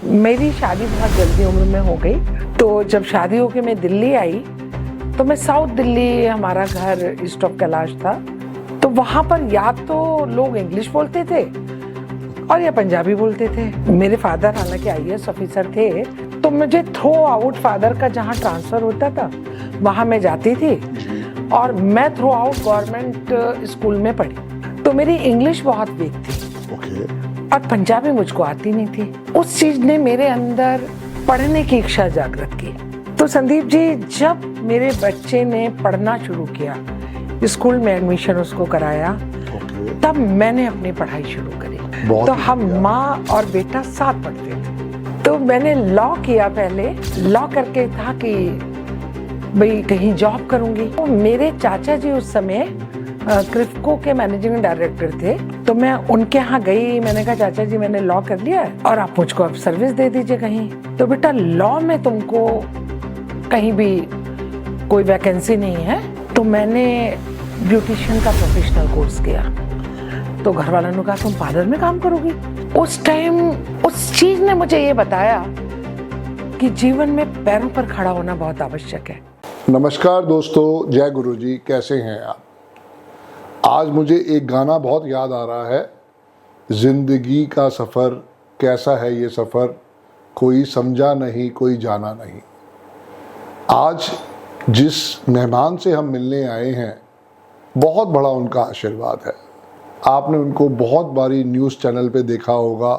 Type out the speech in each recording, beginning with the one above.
मेरी शादी बहुत जल्दी उम्र में हो गई, तो जब शादी होके मैं दिल्ली आई तो मैं साउथ दिल्ली, हमारा घर ईस्ट ऑफ कैलाश था, तो वहाँ पर या तो लोग इंग्लिश बोलते थे और या पंजाबी बोलते थे। मेरे फादर हालांकि आईएएस ऑफिसर थे, तो मुझे थ्रो आउट फादर का जहाँ ट्रांसफ़र होता था वहाँ मैं जाती थी और मैं थ्रू आउट गवर्नमेंट स्कूल में पढ़ी, तो मेरी इंग्लिश बहुत वीक थी और पंजाबी मुझको आती नहीं थी। उस चीज ने मेरे अंदर पढ़ने की इच्छा जागृत की। तो संदीप जी, जब मेरे बच्चे ने पढ़ना शुरू किया, स्कूल में एडमिशन उसको कराया, तब मैंने अपनी पढ़ाई शुरू करी। तो हम माँ और बेटा साथ पढ़ते थे। तो मैंने लॉ किया, पहले लॉ करके था कि भाई कहीं जॉब करूंगी। तो मेरे चाचा जी उस समय क्रिफ्को के मैनेजिंग डायरेक्टर थे, तो मैं उनके यहाँ गई। मैंने कहा चाचा जी, मैंने लॉ कर लिया है और आप मुझको अब सर्विस दे दीजिए कहीं। तो बेटा, लॉ में तुमको कहीं भी कोई वैकेंसी नहीं है। तो मैंने ब्यूटिशियन का प्रोफेशनल कोर्स किया। तो घर वालों ने कहा तुम पार्लर में काम करोगी। उस टाइम उस चीज ने मुझे ये बताया कि जीवन में पैरों पर खड़ा होना बहुत आवश्यक है। नमस्कार दोस्तों, जय गुरुजी। कैसे हैं आप? आज मुझे एक गाना बहुत याद आ रहा है, जिंदगी का सफ़र कैसा है ये सफ़र, कोई समझा नहीं कोई जाना नहीं। आज जिस मेहमान से हम मिलने आए हैं, बहुत बड़ा उनका आशीर्वाद है। आपने उनको बहुत बारी न्यूज़ चैनल पे देखा होगा,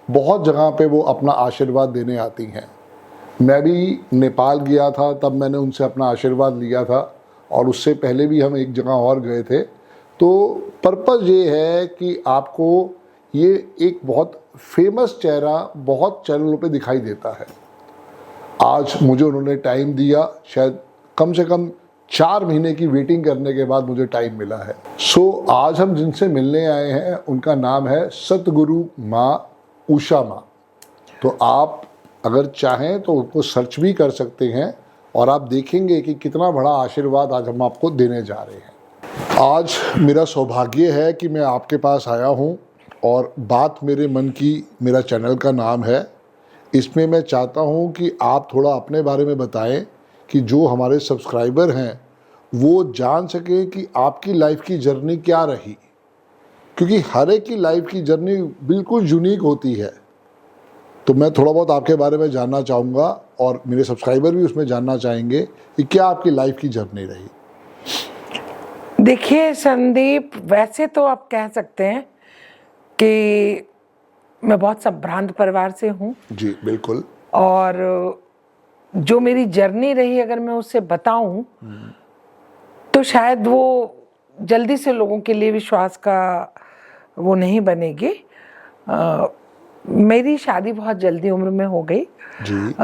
बहुत जगह पे वो अपना आशीर्वाद देने आती हैं। मैं भी नेपाल गया था, तब मैंने उनसे अपना आशीर्वाद लिया था, और उससे पहले भी हम एक जगह और गए थे। तो पर्पज़ ये है कि आपको ये एक बहुत फेमस चेहरा बहुत चैनलों पे दिखाई देता है। आज मुझे उन्होंने टाइम दिया, शायद कम से कम 4 महीने की वेटिंग करने के बाद मुझे टाइम मिला है। आज हम जिनसे मिलने आए हैं उनका नाम है सतगुरु माँ उषा माँ। तो आप अगर चाहें तो उनको सर्च भी कर सकते हैं और आप देखेंगे कि कितना बड़ा आशीर्वाद आज हम आपको देने जा रहे हैं। आज मेरा सौभाग्य है कि मैं आपके पास आया हूं और बात मेरे मन की, मेरा चैनल का नाम है। इसमें मैं चाहता हूं कि आप थोड़ा अपने बारे में बताएं कि जो हमारे सब्सक्राइबर हैं वो जान सके कि आपकी लाइफ की जर्नी क्या रही, क्योंकि हर एक की लाइफ की जर्नी बिल्कुल यूनिक होती है। तो मैं थोड़ा बहुत आपके बारे में जानना चाहूँगा और मेरे सब्सक्राइबर भी उसमें जानना चाहेंगे कि क्या आपकी लाइफ की जर्नी रही। देखिए संदीप, वैसे तो आप कह सकते हैं कि मैं बहुत संभ्रांत परिवार से हूँ। जी बिल्कुल। और जो मेरी जर्नी रही, अगर मैं उससे बताऊं तो शायद वो जल्दी से लोगों के लिए विश्वास का वो नहीं बनेगी। मेरी शादी बहुत जल्दी उम्र में हो गई जी।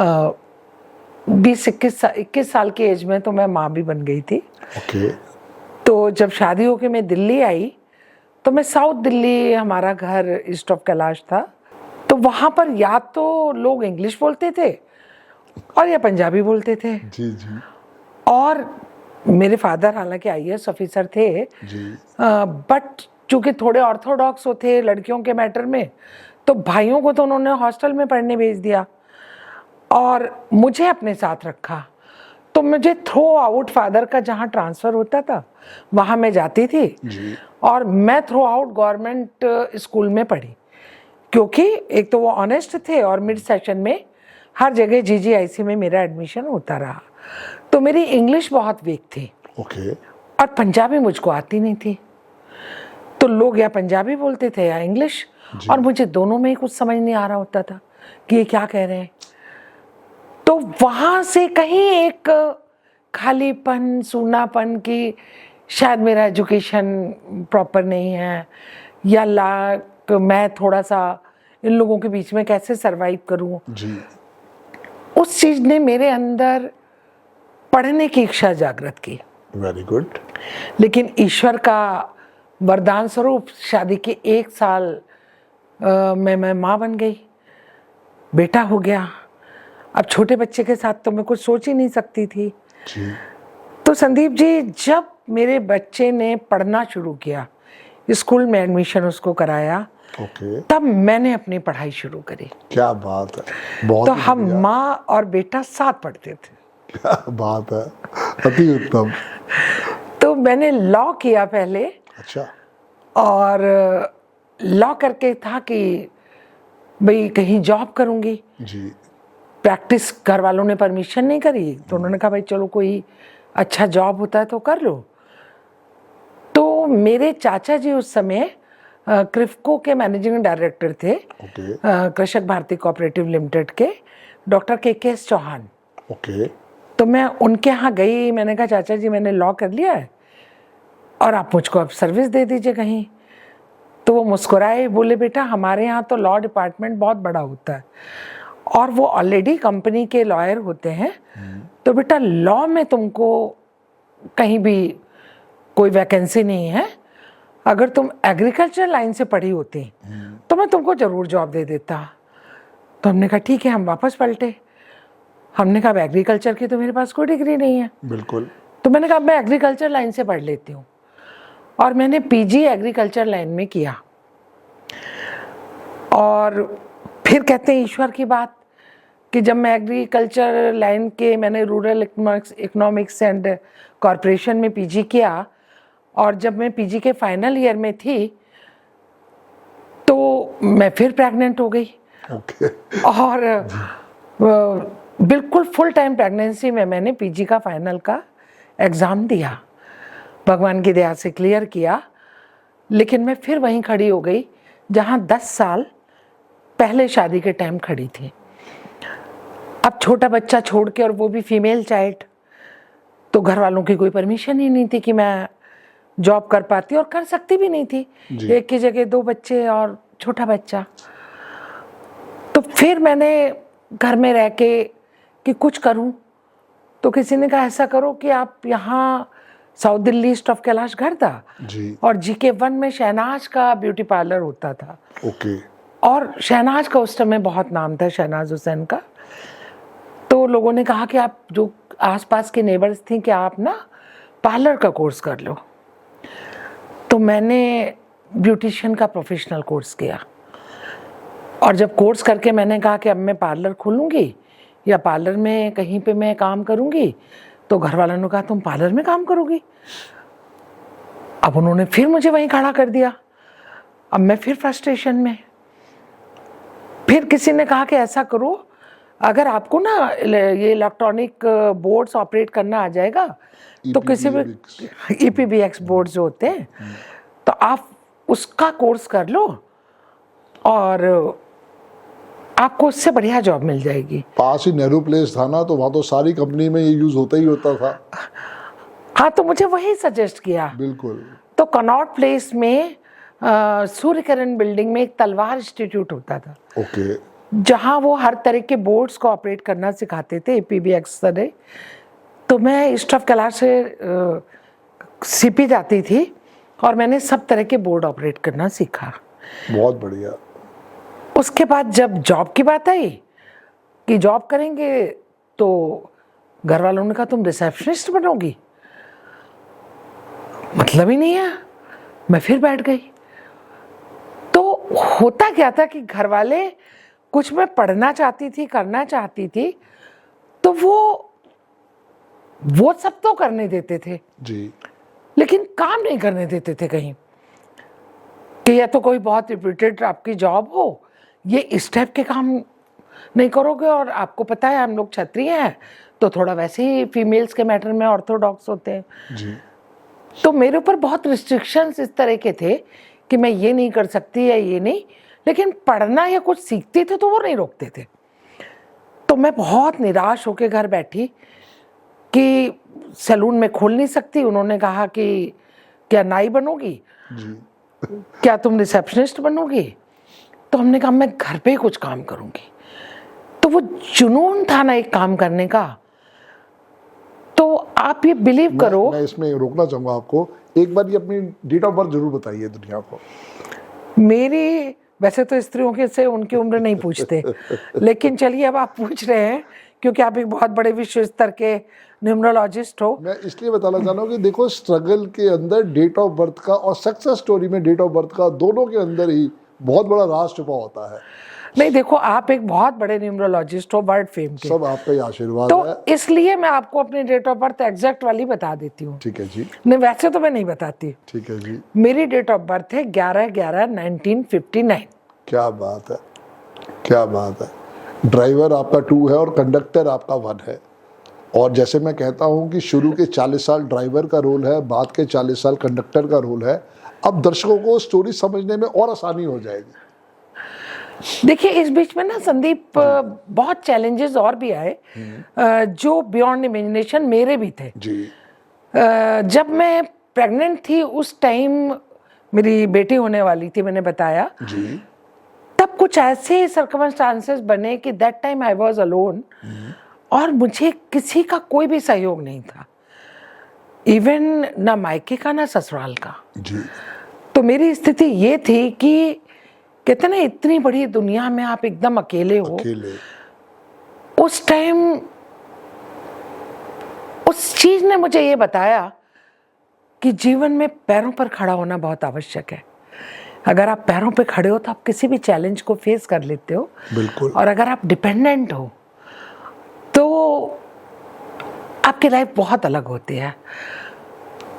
21 साल की एज में तो मैं माँ भी बन गई थी। ओके। तो जब शादी होके मैं दिल्ली आई तो मैं साउथ दिल्ली, हमारा घर ईस्ट ऑफ कैलाश था, तो वहाँ पर या तो लोग इंग्लिश बोलते थे और या पंजाबी बोलते थे। जी जी। और मेरे फादर हालांकि आईएएस ऑफिसर थे जी। बट चूंकि थोड़े ऑर्थोडॉक्स थे लड़कियों के मैटर में, तो भाइयों को तो उन्होंने हॉस्टल में पढ़ने भेज दिया और मुझे अपने साथ रखा। तो मुझे थ्रो आउट फादर का जहाँ ट्रांसफ़र होता था वहाँ मैं जाती थी जी। और मैं थ्रू आउट गवर्नमेंट स्कूल में पढ़ी, क्योंकि एक तो वो ऑनेस्ट थे और मिड सेशन में हर जगह जीजीआईसी में मेरा एडमिशन होता रहा। तो मेरी इंग्लिश बहुत वीक थी। ओके। और पंजाबी मुझको आती नहीं थी, तो लोग या पंजाबी बोलते थे या इंग्लिश, और मुझे दोनों में ही कुछ समझ नहीं आ रहा होता था कि ये क्या कह रहे हैं। तो वहाँ से कहीं एक खालीपन, सूनापन की शायद मेरा एजुकेशन प्रॉपर नहीं है, या मैं थोड़ा सा इन लोगों के बीच में कैसे सरवाइव करूँ जी। उस चीज़ ने मेरे अंदर पढ़ने की इच्छा जागृत की। Very good. लेकिन ईश्वर का वरदान स्वरूप शादी के 1 साल में मैं माँ बन गई, बेटा हो गया। अब छोटे बच्चे के साथ तो मैं कुछ सोच ही नहीं सकती थी। जी। तो संदीप जी, जब मेरे बच्चे ने पढ़ना शुरू किया, स्कूल में एडमिशन उसको कराया, ओके, तब मैंने अपनी पढ़ाई शुरू करी। क्या बात है, बहुत तो ही हम बढ़िया। माँ और बेटा साथ पढ़ते थे। क्या बात है, अति उत्तम। तो मैंने लॉ किया पहले, अच्छा, और लॉ करके था कि भाई कहीं जॉब करूंगी। जी, प्रैक्टिस घर वालों ने परमिशन नहीं करी, तो उन्होंने कहा भाई चलो कोई अच्छा जॉब होता है तो कर लो। तो मेरे चाचा जी उस समय क्रिफ्को के मैनेजिंग डायरेक्टर थे, ओके, कृषक भारती कोऑपरेटिव लिमिटेड के, डॉक्टर के.एस. चौहान। ओके, तो मैं उनके यहाँ गई, मैंने कहा चाचा जी मैंने लॉ कर लिया है और आप मुझको अब सर्विस दे दीजिए कहीं। तो वो मुस्कुराए, बोले बेटा हमारे यहाँ तो लॉ डिपार्टमेंट बहुत बड़ा होता है और वो ऑलरेडी कंपनी के लॉयर होते हैं, तो बेटा लॉ में तुमको कहीं भी कोई वैकेंसी नहीं है। अगर तुम एग्रीकल्चर लाइन से पढ़ी होती तो मैं तुमको जरूर जॉब दे देता। तो हमने कहा ठीक है, हम वापस पलटे। हमने कहा एग्रीकल्चर की तो मेरे पास कोई डिग्री नहीं है। बिल्कुल, तो मैंने कहा मैं एग्रीकल्चर लाइन से पढ़ लेती हूँ, और मैंने पीजी एग्रीकल्चर लाइन में किया। और फिर कहते हैं ईश्वर की बात कि जब मैं एग्रीकल्चर लाइन के, मैंने रूरल इकोनॉमिक्स एंड कॉरपोरेशन में पीजी किया, और जब मैं पीजी के फाइनल ईयर में थी तो मैं फिर प्रेग्नेंट हो गई। ओके, और बिल्कुल फुल टाइम प्रेगनेंसी में मैंने पीजी का फाइनल का एग्ज़ाम दिया, भगवान की दया से क्लियर किया। लेकिन मैं फिर वहीं खड़ी हो गई जहाँ 10 साल पहले शादी के टाइम खड़ी थी। अब छोटा बच्चा छोड़ के, और वो भी फीमेल चाइल्ड, तो घर वालों की कोई परमिशन ही नहीं थी कि मैं जॉब कर पाती, और कर सकती भी नहीं थी। जी। एक की जगह 2 बच्चे और छोटा बच्चा। तो फिर मैंने घर में रह के कि कुछ करूं, तो किसी ने कहा ऐसा करो कि आप यहाँ south Delhi east of Kailash घर था, जी, और GK1 में शहनाज का ब्यूटी पार्लर होता था। ओके, और शहनाज का उस समय बहुत नाम था, शहनाज हुसैन का। तो लोगों ने कहा कि आप जो आसपास के नेबर्स थी कि आप ना पार्लर का कोर्स कर लो। तो मैंने ब्यूटिशियन का प्रोफेशनल कोर्स किया, और जब कोर्स करके मैंने कहा कि अब मैं पार्लर खोलूँगी या पार्लर में कहीं पे मैं काम करूँगी, तो घर वालों ने कहा तुम पार्लर में काम करोगी। अब उन्होंने फिर मुझे वहीं खड़ा कर दिया। अब मैं फिर फ्रस्ट्रेशन में। फिर किसी ने कहा कि ऐसा करो, अगर आपको ना ये इलेक्ट्रॉनिक बोर्ड्स ऑपरेट करना आ जाएगा तो किसी भी EPBX बोर्ड जो होते हैं, तो आप उसका कोर्स कर लो और आपको उससे बढ़िया जॉब मिल जाएगी। पास ही नेहरू प्लेस था ना, तो वहाँ तो सारी कंपनी में ये यूज होता ही होता था। हाँ, तो मुझे वही सजेस्ट किया। बिल्कुल, तो कनॉट प्लेस में सूर्य किरण बिल्डिंग में एक तलवार इंस्टीट्यूट होता था, ओके, जहाँ वो हर तरह के बोर्ड्स को ऑपरेट करना सिखाते थे, EPBX से। तो मैं ईस्ट ऑफ कैलाश से CP जाती थी और मैंने सब तरह के बोर्ड ऑपरेट करना सीखा। बहुत बढ़िया। उसके बाद जब जॉब की बात आई कि जॉब करेंगे, तो घर वालों ने कहा तुम रिसेप्शनिस्ट बनोगी, मतलब ही नहीं है। मैं फिर बैठ गई। तो होता क्या था कि घर वाले, कुछ मैं पढ़ना चाहती थी, करना चाहती थी, तो वो सब तो करने देते थे जी, लेकिन काम नहीं करने देते थे कहीं कि या तो कोई बहुत रिप्यूटेड आपकी जॉब हो, ये इस टाइप के काम नहीं करोगे। और आपको पता है हम लोग क्षत्रिय हैं, तो थोड़ा वैसे ही फीमेल्स के मैटर में ऑर्थोडॉक्स होते हैं। जी, तो मेरे ऊपर बहुत रिस्ट्रिक्शंस इस तरह के थे कि मैं ये नहीं कर सकती या ये नहीं, लेकिन पढ़ना या कुछ सीखते थे तो वो नहीं रोकते थे। तो मैं बहुत निराश होकर घर बैठी कि सैलून में खोल नहीं सकती। उन्होंने कहा कि क्या नाई बनोगी, जी, क्या तुम रिसेप्शनिस्ट बनोगी। तो हमने कहा मैं घर पे ही कुछ काम करूंगी। तो वो जुनून था ना एक काम करने का। तो आप ये बिलीव करो, मैं इसमें रोकना चाहूंगा आपको। एक बार ये अपनी डेट ऑफ बर्थ जरूर बताइए दुनिया को। मेरी, वैसे तो स्त्रियों के से उनकी उम्र नहीं पूछते, लेकिन चलिए अब आप पूछ रहे हैं क्योंकि आप एक बहुत बड़े विश्व स्तर के न्यूमरोलॉजिस्ट हो। मैं इसलिए बताना चाह रहा हूँ कि देखो, स्ट्रगल के अंदर डेट ऑफ बर्थ का और सक्सेस स्टोरी में डेट ऑफ बर्थ का, दोनों के अंदर ही बहुत बड़ा राज छुपा होता है। नहीं देखो, आप एक बहुत बड़े न्यूमरोलॉजिस्ट हो, वर्ल्ड फेम के, सब आप पे ही आशीर्वाद तो है। इसलिए मैं आपको अपनी डेट ऑफ बर्थ एग्जैक्ट वाली बता देती हूँ। ठीक है जी। नहीं वैसे तो मैं नहीं बताती। ठीक है जी। मेरी डेट ऑफ बर्थ है 11/11/1959। क्या बात है, क्या बात है। ड्राइवर आपका 2 है और कंडक्टर आपका 1 है। और जैसे मैं कहता हूँ कि शुरू के 40 साल ड्राइवर का रोल है, बाद के 40 साल कंडक्टर का रोल है। अब दर्शकों को स्टोरी समझने में और आसानी हो जाएगी। देखिए इस बीच में ना संदीप, बहुत चैलेंजेस और भी आए जो बियॉन्ड इमेजिनेशन मेरे भी थे जी। जब मैं प्रेग्नेंट थी उस टाइम मेरी बेटी होने वाली थी, मैंने बताया जी। तब कुछ ऐसे सर्कमस्टांसेस बने कि that time I was alone और मुझे किसी का कोई भी सहयोग नहीं था, इवन ना मायके का ना ससुराल का। जी। तो मेरी स्थिति ये थी कि कहते ना इतनी बड़ी दुनिया में आप एकदम अकेले हो। अकेले। उस टाइम उस चीज ने मुझे ये बताया कि जीवन में पैरों पर खड़ा होना बहुत आवश्यक है। अगर आप पैरों पे खड़े हो तो आप किसी भी चैलेंज को फेस कर लेते हो। बिल्कुल। और अगर आप डिपेंडेंट हो तो आपकी लाइफ बहुत अलग होती है।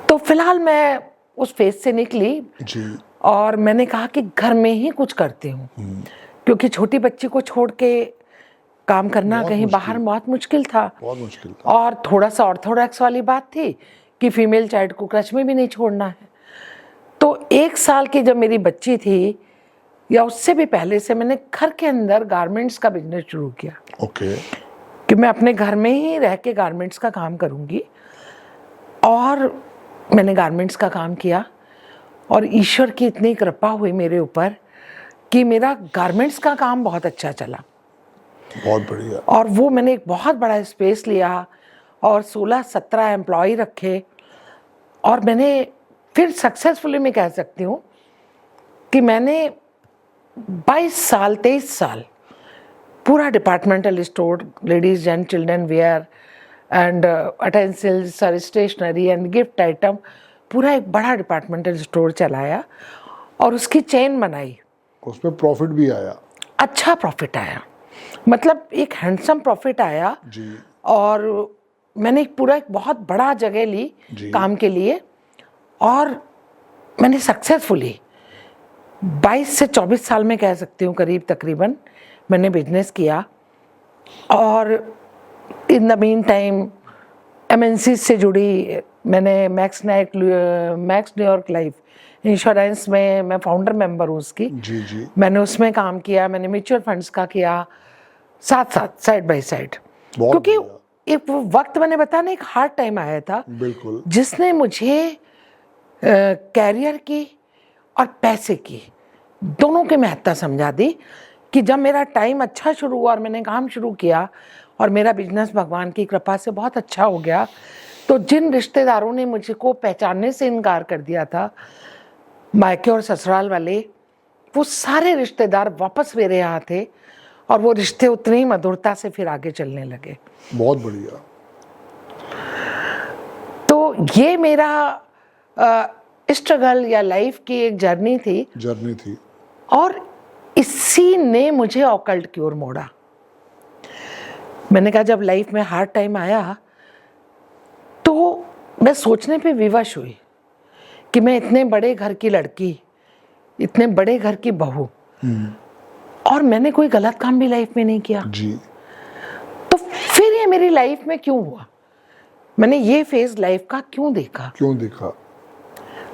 तो फिलहाल मैं उस फेज से निकली जी। और मैंने कहा कि घर में ही कुछ करती हूँ, क्योंकि छोटी बच्ची को छोड़ के काम करना कहीं बाहर बहुत मुश्किल था। बहुत मुश्किल था। और थोड़ा सा ऑर्थोडॉक्स वाली बात थी कि फीमेल चाइल्ड को क्रच में भी नहीं छोड़ना है। तो 1 साल की जब मेरी बच्ची थी या उससे भी पहले से मैंने घर के अंदर गारमेंट्स का बिजनेस शुरू किया। ओके। कि मैं अपने घर में ही रह के गारमेंट्स का काम करूँगी। और मैंने गारमेंट्स का काम किया और ईश्वर की इतनी कृपा हुई मेरे ऊपर कि मेरा गारमेंट्स का काम बहुत अच्छा चला। बहुत बढ़िया। और वो मैंने एक बहुत बड़ा स्पेस लिया और 16-17 एम्प्लॉय रखे। और मैंने फिर सक्सेसफुली मैं कह सकती हूँ कि मैंने 23 साल पूरा departmental store, ladies and children wear and utensils और स्टेशनरी एंड गिफ्ट आइटम, पूरा एक बड़ा डिपार्टमेंटल स्टोर चलाया और उसकी चेन बनाई। उसमें प्रॉफिट भी आया। अच्छा प्रॉफिट आया, मतलब एक हैंडसम प्रॉफिट आया जी। और मैंने एक बहुत बड़ा जगह ली काम के लिए और मैंने सक्सेसफुली 22 से 24 साल में कह सकती हूँ करीब तकरीबन मैंने बिजनेस किया। और in the mean time MNC से जुड़ी मैंने मैक्स न्यूयॉर्क लाइफ इंश्योरेंस में मैं फाउंडर मेंबर हूँ उसकी। जी जी। मैंने उसमें काम किया, मैंने म्यूचुअल फंड्स का किया साथ साथ, साइड बाय साइड। क्योंकि एक वक्त मैंने बताया ना, एक हार्ड टाइम आया था बिल्कुल, जिसने मुझे कैरियर की और पैसे की दोनों की महत्ता समझा दी। कि जब मेरा टाइम अच्छा शुरू हुआ और मैंने काम शुरू किया और मेरा बिजनेस भगवान की कृपा से बहुत अच्छा हो गया, तो जिन रिश्तेदारों ने मुझको पहचानने से इनकार कर दिया था, मायके और ससुराल वाले, वो सारे रिश्तेदार वापस मेरे यहाँ थे और वो रिश्ते उतनी ही मधुरता से फिर आगे चलने लगे। बहुत बढ़िया। तो ये मेरा स्ट्रगल या लाइफ की एक जर्नी थी और इसी ने मुझे ऑकल्ट की ओर मोड़ा। मैंने कहा जब लाइफ में हार्ड टाइम आया तो मैं सोचने पे विवश हुई कि मैं इतने बड़े घर की लड़की, इतने बड़े घर की बहू, और मैंने कोई गलत काम भी लाइफ में नहीं किया जी। तो फिर ये मेरी लाइफ में क्यों हुआ, मैंने ये फेज लाइफ का क्यों देखा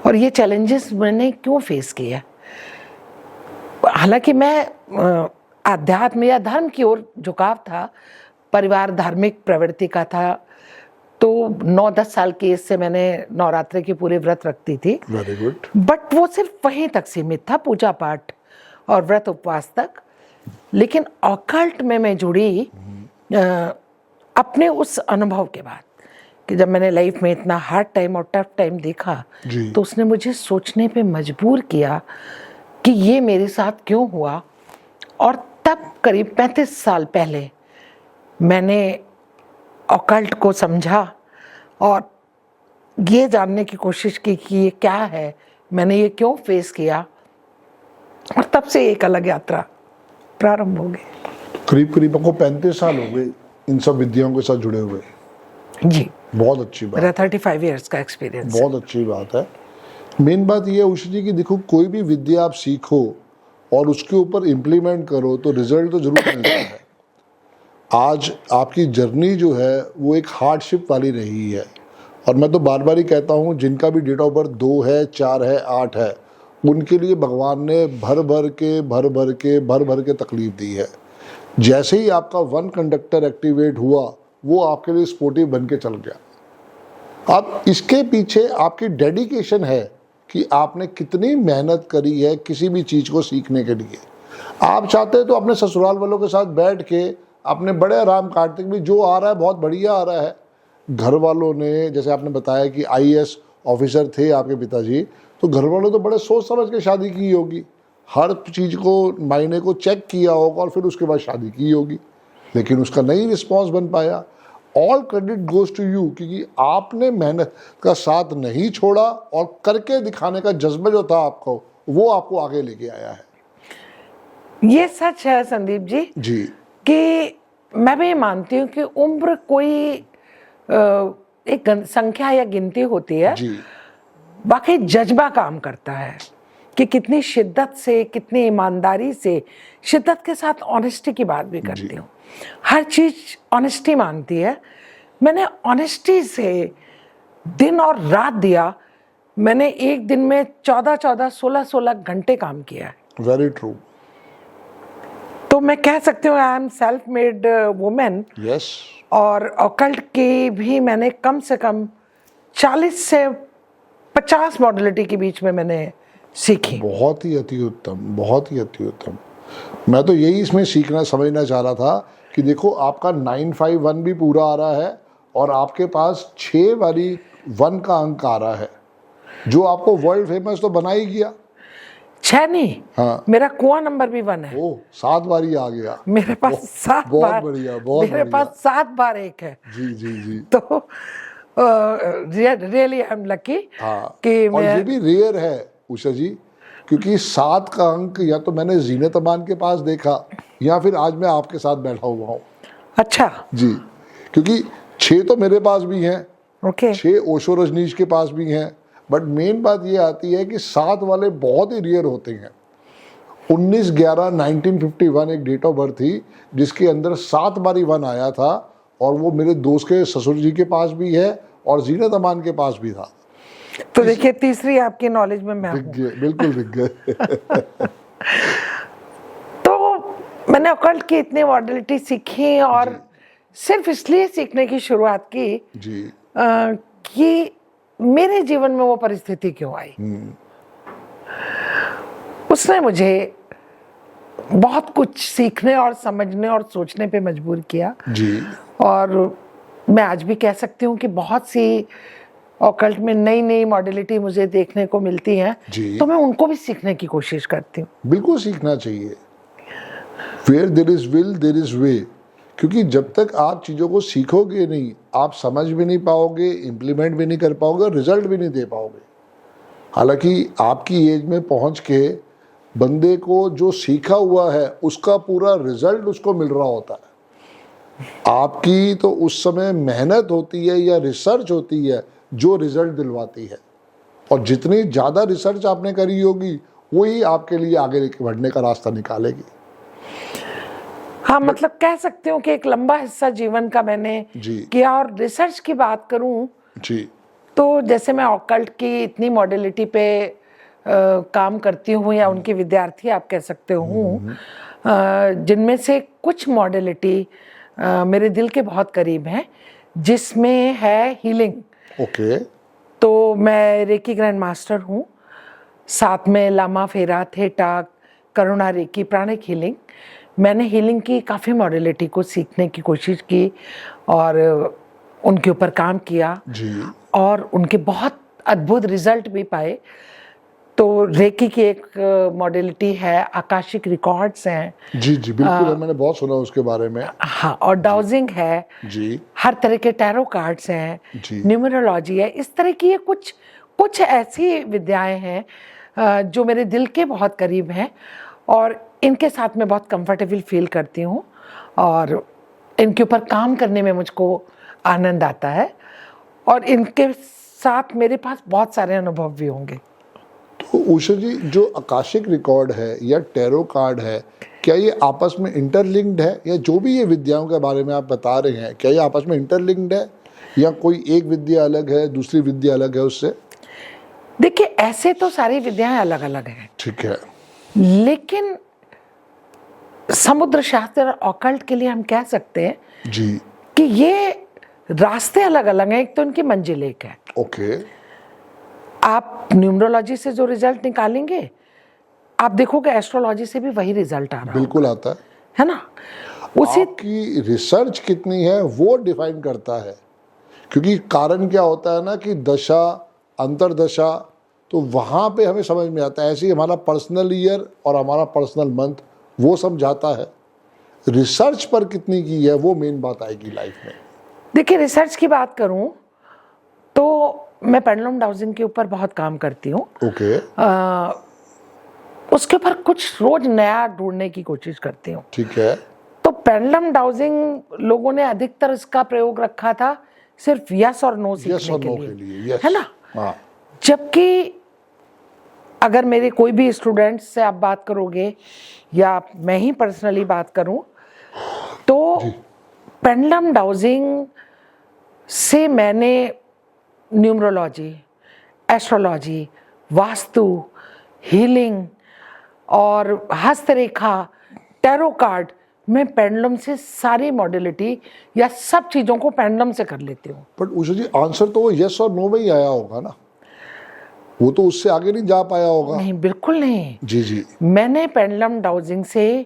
और ये चैलेंजेस मैंने क्यों फेस किया। हालांकि मैं आध्यात्म या धर्म की ओर झुकाव था, परिवार धार्मिक प्रवृत्ति का था, तो 9-10 साल की एज से मैंने नवरात्रि के पूरे व्रत रखती थी। Very good. बट वो सिर्फ वहीं तक सीमित था, पूजा पाठ और व्रत उपवास तक। लेकिन ऑकल्ट में मैं जुड़ी अपने उस अनुभव के बाद कि जब मैंने लाइफ में इतना हार्ड टाइम और टफ टाइम देखा तो उसने मुझे सोचने पे मजबूर किया कि ये मेरे साथ क्यों हुआ। और तब करीब 35 साल पहले मैंने ऑकल्ट को समझा और ये जानने की कोशिश की कि ये क्या है, मैंने ये क्यों फेस किया और तब से एक अलग यात्रा प्रारंभ हो गई। करीब करीब आपको 35 साल हो गए इन सब विद्याओं के साथ जुड़े हुए। जी, बहुत अच्छी बात, मेरा 35 इयर्स का एक्सपीरियंस। बहुत अच्छी बात है। मेन बात ये है उषा जी कि देखो, कोई भी विद्या आप सीखो और उसके ऊपर इम्प्लीमेंट करो तो रिजल्ट तो जरूर मिलता है। आज आपकी जर्नी जो है वो एक हार्डशिप वाली रही है, और मैं तो बार बार ही कहता हूँ, जिनका भी डेट ऑफ बर्थ 2 है, 4 है, 8 है, उनके लिए भगवान ने भर भर के तकलीफ दी है। जैसे ही आपका 1 कंडक्टर एक्टिवेट हुआ, वो आपके लिए स्पोर्टिव बन के चल गया। अब इसके पीछे आपकी डेडिकेशन है कि आपने कितनी मेहनत करी है किसी भी चीज़ को सीखने के लिए। आप चाहते तो अपने ससुराल वालों के साथ बैठ के अपने बड़े आराम काटते भी, जो आ रहा है बहुत बढ़िया आ रहा है। घर वालों ने, जैसे आपने बताया कि आईएएस ऑफिसर थे आपके पिताजी, तो घर वालों तो बड़े सोच समझ के शादी की होगी, हर चीज़ को, मायने को चेक किया होगा और फिर उसके बाद शादी की होगी, लेकिन उसका नहीं रिस्पॉन्स बन पाया। All credit goes to you, क्योंकि आपने मेहनत का साथ नहीं छोड़ा और करके दिखाने का जज्बा जो था आपको, वो आपको आगे लेके आया है। ये सच है संदीप जी जी कि मैं भी मानती हूँ कि उम्र कोई एक संख्या या गिनती होती है, जी बाकी जज्बा काम करता है कि कितनी शिद्दत से, कितनी ईमानदारी से, शिद्दत के साथ ऑनेस्टी की बात भी करती हूँ। हर चीज ऑनेस्टी मांगती है। मैंने ऑनेस्टी से दिन और रात दिया। मैंने एक दिन में 14-14, 16-16 घंटे काम किया है। Very true. तो मैं कह सकती हूँ I am self made women. Yes. और ऑकल्ट की भी मैंने कम से कम 40 से 50 मॉडलिटी के बीच में मैंने सीखी। बहुत ही अति उत्तम, बहुत ही अति उत्तम। मैं तो यही इसमें सीखना समझना चाह रहा था कि देखो, आपका 951 भी पूरा आ रहा है और आपके पास 6 वाली 1 का अंक आ रहा है, जो आपको वर्ल्ड फेमस तो बना ही गया। 6 नहीं, हाँ, मेरा कुआं नंबर भी 1 है। ओ 7 बार ही आ गया। मेरे पास 7 बहुत बार, बढ़िया, बहुत मेरे बढ़िया। पास 7 बार 1 है। जी जी जी। तो रियली आई एम लकी। हाँ, कि और मैं, ये भी रेयर है उषा जी, क्योंकि 7 का अंक या तो मैंने जीनत अमान के पास देखा या फिर आज मैं आपके साथ बैठा हुआ हूँ। अच्छा जी, क्योंकि 6 तो मेरे पास भी हैं, ओके 6 ओशो रजनीश के पास भी हैं, बट मेन बात ये आती है कि 7 वाले बहुत ही रेयर होते हैं। 19/11/1951 एक डेट ऑफ बर्थ थी जिसके अंदर 7 बारी 1 आया था, और वो मेरे दोस्त के ससुर जी के पास भी है और जीनत अमान के पास भी था। तो देखिए, तीसरी आपकी नॉलेज में मैं दिख हूँ। गए, बिल्कुल दिख गए। तो मैंने ऑकल्ट की इतनी मॉडलिटी सीखी और सिर्फ इसलिए सीखने की शुरुआत की जी कि मेरे जीवन में वो परिस्थिति क्यों आई। उसने मुझे बहुत कुछ सीखने और समझने और सोचने पे मजबूर किया। जी। और मैं आज भी कह सकती हूँ कि बहुत सी ऑकल्ट में नई नई मॉडलिटी मुझे देखने को मिलती हैं, जी। तो मैं उनको भी सीखने की कोशिश करती हूँ। बिल्कुल सीखना चाहिए। Where there is will, there is way। क्योंकि जब तक आप चीज़ों को सीखोगे नहीं, आप समझ भी नहीं पाओगे, इम्प्लीमेंट भी नहीं कर पाओगे और रिजल्ट भी नहीं दे पाओगे। हालांकि आपकी एज में पहुंच के बंदे को जो सीखा हुआ है उसका पूरा रिजल्ट उसको मिल रहा होता है। आपकी तो उस समय मेहनत होती है या रिसर्च होती है जो रिजल्ट दिलवाती है, और जितनी ज़्यादा रिसर्च आपने करी होगी वही आपके लिए आगे बढ़ने का रास्ता निकालेगी। हाँ, मतलब कह सकती हूँ कि एक लंबा हिस्सा जीवन का मैंने जी किया। और रिसर्च की बात करूँ जी तो जैसे मैं ऑकल्ट की इतनी मॉडलिटी पे काम करती हूँ, या उनके विद्यार्थी आप कह सकते हो, जिनमें से कुछ मॉडलिटी मेरे दिल के बहुत करीब हैं, जिसमें है हीलिंग। ओके। तो मैं रेकी ग्रैंड मास्टर हूँ, साथ में लामा फेरा, थेटा, करुणा रेकी, प्राणिक हीलिंग। मैंने हीलिंग की काफ़ी मॉडलिटी को सीखने की कोशिश की और उनके ऊपर काम किया जी। और उनके बहुत अद्भुत रिजल्ट भी पाए। तो रेकी की एक मॉडलिटी है, आकाशिक रिकॉर्ड्स हैं। जी जी बिल्कुल, मैंने बहुत सुना उसके बारे में। हाँ, और डाउजिंग है जी हर तरह के टैरो कार्ड्स हैं, न्यूमरोलॉजी है। इस तरह की ये कुछ ऐसी विद्याएं हैं जो मेरे दिल के बहुत करीब हैं। और इनके साथ मैं बहुत कंफर्टेबल फील करती हूँ और इनके ऊपर काम करने में मुझको आनंद आता है और इनके साथ मेरे पास बहुत सारे अनुभव भी होंगे। तो उषा जी, जो आकाशिक रिकॉर्ड है या टैरो कार्ड है, क्या ये आपस में इंटरलिंक्ड है, या जो भी ये विद्याओं के बारे में आप बता रहे हैं, क्या ये आपस में इंटरलिंक्ड है या कोई एक विद्या अलग है दूसरी विद्या अलग है उससे? देखिए, ऐसे तो सारी विद्याएं अलग अलग हैं, ठीक है, लेकिन समुद्र शास्त्र और ऑकल्ट के लिए हम कह सकते हैं जी, कि ये रास्ते अलग अलग हैं। एक तो इनकी मंजिल एक है। ओके, आप न्यूमरोलॉजी से जो रिजल्ट निकालेंगे, आप देखोगे एस्ट्रोलॉजी से भी वही रिजल्ट आ रहा बिल्कुल आता है ना। उसी आपकी रिसर्च कितनी है वो डिफाइन करता है, क्योंकि कारण क्या होता है ना कि दशा अंतरदशा, तो वहाँ पे हमें समझ में आता है। ऐसे ही हमारा पर्सनल ईयर और हमारा पर्सनल मंथ वो समझाता है। रिसर्च पर कितनी की है वो मेन बात आएगी लाइफ में। देखिए, रिसर्च की बात करूं तो मैं पेंडुलम डाउजिंग के ऊपर बहुत काम करती हूँ। ओके, उसके ऊपर कुछ रोज नया ढूंढने की कोशिश करती हूँ। ठीक है, तो पेंडुलम डाउजिंग लोगों ने अधिकतर इसका प्रयोग रखा था सिर्फ यस और नो यस सीखने और नो के के लिए, लिए, यस, है ना। हाँ, जबकि अगर मेरे कोई भी स्टूडेंट्स से आप बात करोगे या मैं ही पर्सनली बात करूं तो पेंडुलम डाउजिंग से मैंने न्यूमरोलॉजी, एस्ट्रोलॉजी, वास्तु, हीलिंग और हस्तरेखा, टैरो कार्ड, मैं पेंडुलम से सारी मॉड्यूलिटी या सब चीज़ों को पेंडुलम से कर लेती हूँ। बट उषा जी, आंसर तो वो यस और नो में ही आया होगा ना, वो तो उससे आगे नहीं जा पाया होगा। नहीं, बिल्कुल नहीं। जी जी, मैंने पेंडुलम डाउजिंग से,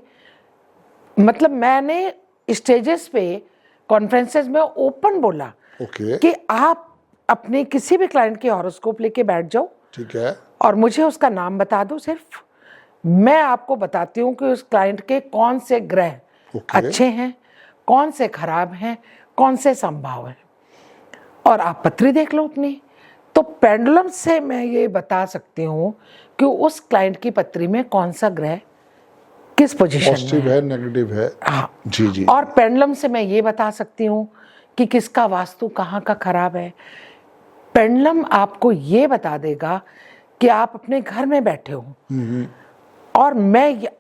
मतलब मैंने स्टेजेस पे, कॉन्फ्रेंसेस में ओपन बोला ओके, कि आप अपने किसी भी क्लाइंट के हॉरोस्कोप लेके बैठ जाओ ठीक है, और मुझे उसका नाम बता दो। सिर्फ मैं आपको बताती हूँ कि उस क्लाइंट के कौन से ग्रह अच्छे हैं, कौन से खराब हैं, कौन से संभाव हैं, और आप पत्री देख लो अपनी। तो पेंडुलम से मैं ये बता सकती हूँ कि उस क्लाइंट की पत्री में कौन सा ग्रह किस पोजीशन में पॉजिटिव है, नेगेटिव है। हाँ, जी जी, और पेंडुलम से मैं ये बता सकती हूँ कि किसका वास्तु कहाँ का खराब है। पेंडुलम आपको ये बता देगा कि आप अपने घर में बैठे हो और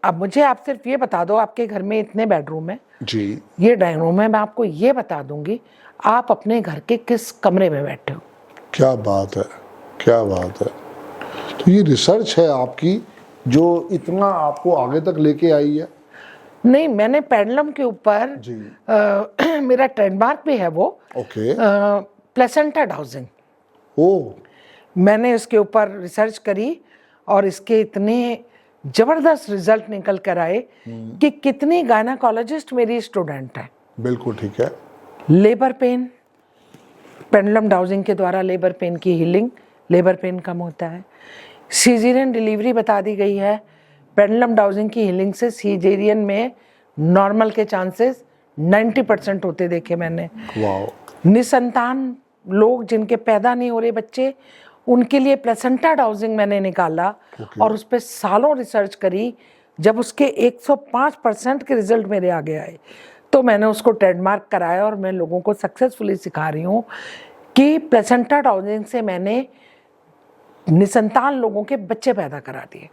अब मुझे आप सिर्फ ये बता दो आपके घर में इतने बेडरूम है, जी, ये डाइनिंग रूम है, मैं आपको ये बता दूंगी आप अपने घर के किस कमरे में बैठे हो। क्या बात है, क्या बात है। तो ये रिसर्च है आपकी जो इतना आपको आगे तक लेके आई है। नहीं, मैंने पेंडुलम के ऊपर जी, मेरा ट्रेडमार्क भी है वो, ओके, प्लेसेंटा डाउजिंग। ओ, मैंने इसके ऊपर रिसर्च करी और इसके इतने जबरदस्त रिजल्ट निकल कर आए कि कितनी गायनाकोलॉजिस्ट मेरी स्टूडेंट है। बिल्कुल ठीक है, लेबर पेन, पेंडुलम डाउजिंग के द्वारा लेबर पेन की हीलिंग, लेबर पेन कम होता है। सीजेरियन डिलीवरी बता दी गई है, पेंडुलम डाउजिंग की हीलिंग से सीजेरियन में नॉर्मल के चांसेस 90% होते देखे मैंने। वाह, निसंतान लोग जिनके पैदा नहीं हो रहे बच्चे, उनके लिए प्लेसेंटा डाउजिंग मैंने निकाला और उस पर सालों रिसर्च करी। जब उसके 105% के रिजल्ट मेरे आगे आए तो मैंने उसको ट्रेडमार्क कराया और मैं लोगों को सक्सेसफुली सिखा रही हूँ कि प्लेसेंटा डाउजिंग से मैंने निसंतान लोगों के बच्चे पैदा करा दिए।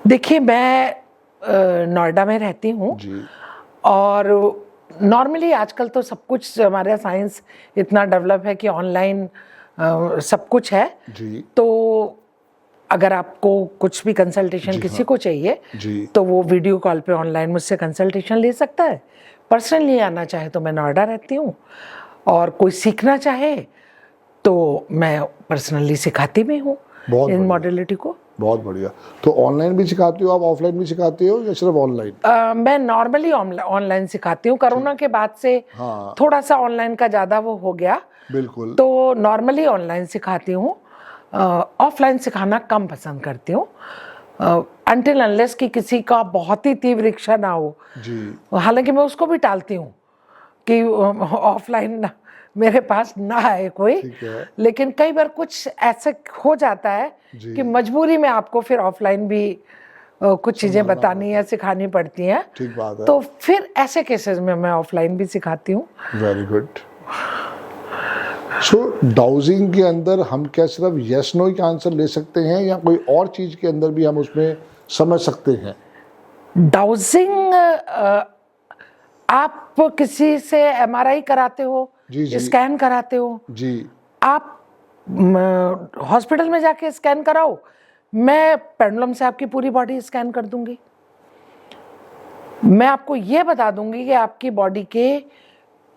देखिए, मैं नोएडा में रहती हूँ और नॉर्मली आजकल तो सब कुछ हमारा साइंस इतना डेवलप है कि ऑनलाइन सब कुछ है जी, तो अगर आपको कुछ भी कंसल्टेशन किसी को चाहिए जी, तो वो वीडियो कॉल पे ऑनलाइन मुझसे कंसल्टेशन ले सकता है। पर्सनली आना चाहे तो मैं नोएडा रहती हूँ और कोई सीखना चाहे तो मैं पर्सनली सिखाती भी हूँ इन मॉडलिटी को। बहुत बढ़िया। तो ऑनलाइन भी सिखाती हो आप, ऑफलाइन भी सिखाती हो या सिर्फ ऑनलाइन? मैं नॉर्मली ऑनलाइन सिखाती हूँ। कोरोना के बाद से थोड़ा सा ऑनलाइन का ज़्यादा वो हो गया, बिल्कुल, तो नॉर्मली ऑनलाइन सिखाती हूँ। ऑफलाइन सिखाना कम पसंद करती हूँ अनटिल अनलेस कि किसी का बहुत ही तीव्र इच्छा ना हो। जी, हालांकि मैं उसको भी टालती हूँ कि ऑफलाइन मेरे पास ना आए कोई, ठीक है। लेकिन कई बार कुछ ऐसे हो जाता है जी। कि मजबूरी में आपको फिर ऑफलाइन भी कुछ चीजें संभालना बतानी या सिखानी पड़ती हैं, ठीक बात है। तो फिर ऐसे केसेस में मैं ऑफलाइन भी सिखाती हूँ। Very good. सो डाउजिंग के अंदर हम क्या सिर्फ यस नो का आंसर ले सकते हैं या कोई और चीज के अंदर भी हम उसमें समझ सकते हैं? डाउजिंग आप किसी से एमआरआई कराते हो, जी, जी। स्कैन कराते हो, जी। आप हॉस्पिटल में जाके स्कैन कराओ, मैं पेंडुलम से आपकी पूरी बॉडी स्कैन कर दूंगी। मैं आपको ये बता दूंगी कि आपकी बॉडी के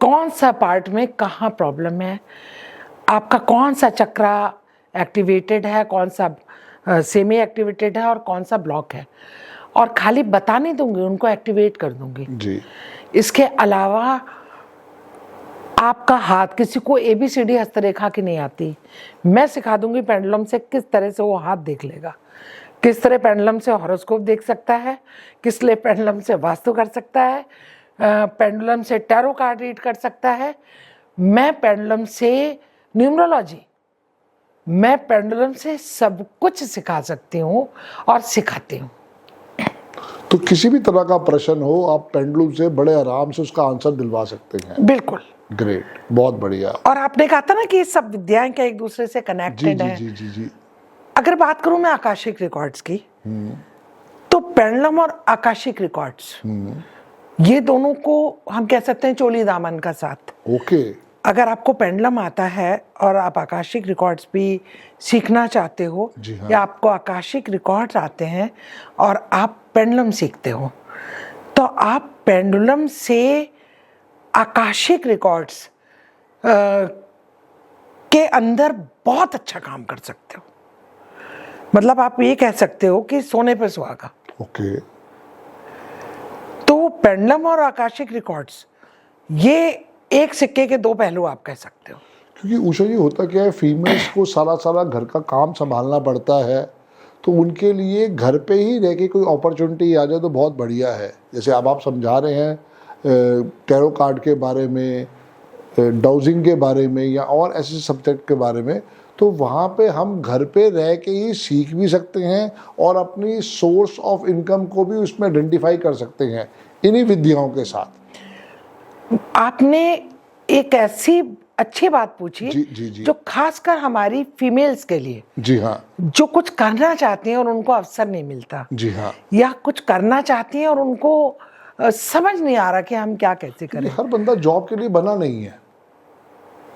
कौन सा पार्ट में कहाँ प्रॉब्लम है, आपका कौन सा चक्रा एक्टिवेटेड है, कौन सा सेमी एक्टिवेटेड है और कौन सा ब्लॉक है, और खाली बता नहीं दूंगी, उनको एक्टिवेट कर दूंगी जी। इसके अलावा आपका हाथ, किसी को ABCD हस्तरेखा की नहीं आती, मैं सिखा दूंगी पेंडुलम से किस तरह से वो हाथ देख लेगा, किस तरह पेंडुलम से हॉरोस्कोप देख सकता है, किस लिए पेंडुलम से वास्तु कर सकता है, पेंडुलम से टैरो कार्ड रीड कर सकता है, मैं पेंडुलम से न्यूमरोलॉजी, मैं पेंडुलम से सब कुछ सिखा सकती हूँ और सिखाती हूँ। तो किसी भी तरह का प्रश्न हो आप पेंडुलम से बड़े आराम से उसका आंसर दिलवा सकते हैं। बिल्कुल। ग्रेट, बहुत बढ़िया। और आपने कहा था ना कि ये सब विद्याएं क्या एक दूसरे से जी कनेक्टेड जी है। जी जी जी। अगर बात करूं मैं आकाशिक रिकॉर्ड्स की, तो पेंडुलम और आकाशिक रिकॉर्ड्स, ये दोनों को हम कह सकते हैं चोली दामन का साथ। ओके। अगर आपको पेंडुलम आता है और आप आकाशिक रिकॉर्ड्स भी सीखना चाहते हो, जी हाँ। या आपको आकाशिक रिकॉर्ड्स आते हैं और आप पेंडुलम सीखते हो, तो आप पेंडुलम से आकाशिक रिकॉर्ड्स के अंदर बहुत अच्छा काम कर सकते हो। मतलब आप ये कह सकते हो कि सोने पे सुहागा। ओके। तो पेंडुलम और आकाशिक रिकॉर्ड्स, ये एक सिक्के के दो पहलू आप कह सकते हो। क्योंकि उषा जी होता क्या है, फीमेल्स को सारा सारा घर का काम संभालना पड़ता है, तो उनके लिए घर पे ही रह के कोई अपॉर्चुनिटी आ जाए तो बहुत बढ़िया है। जैसे अब आप समझा रहे हैं टैरो कार्ड के बारे में, डाउजिंग के बारे में या और ऐसे सब्जेक्ट के बारे में, तो वहाँ पे हम घर पे रह के ही सीख भी सकते हैं और अपनी सोर्स ऑफ इनकम को भी उसमें आइडेंटिफाई कर सकते हैं इन्हीं विद्याओं के साथ। आपने एक ऐसी अच्छी बात पूछी जी जी जी। जो खासकर हमारी फीमेल्स के लिए, जी हाँ। जो कुछ करना चाहती हैं और उनको अवसर नहीं मिलता, जी हाँ। या कुछ करना चाहती हैं और उनको समझ नहीं आ रहा कि हम क्या कैसे करें। हर बंदा जॉब के लिए बना नहीं है।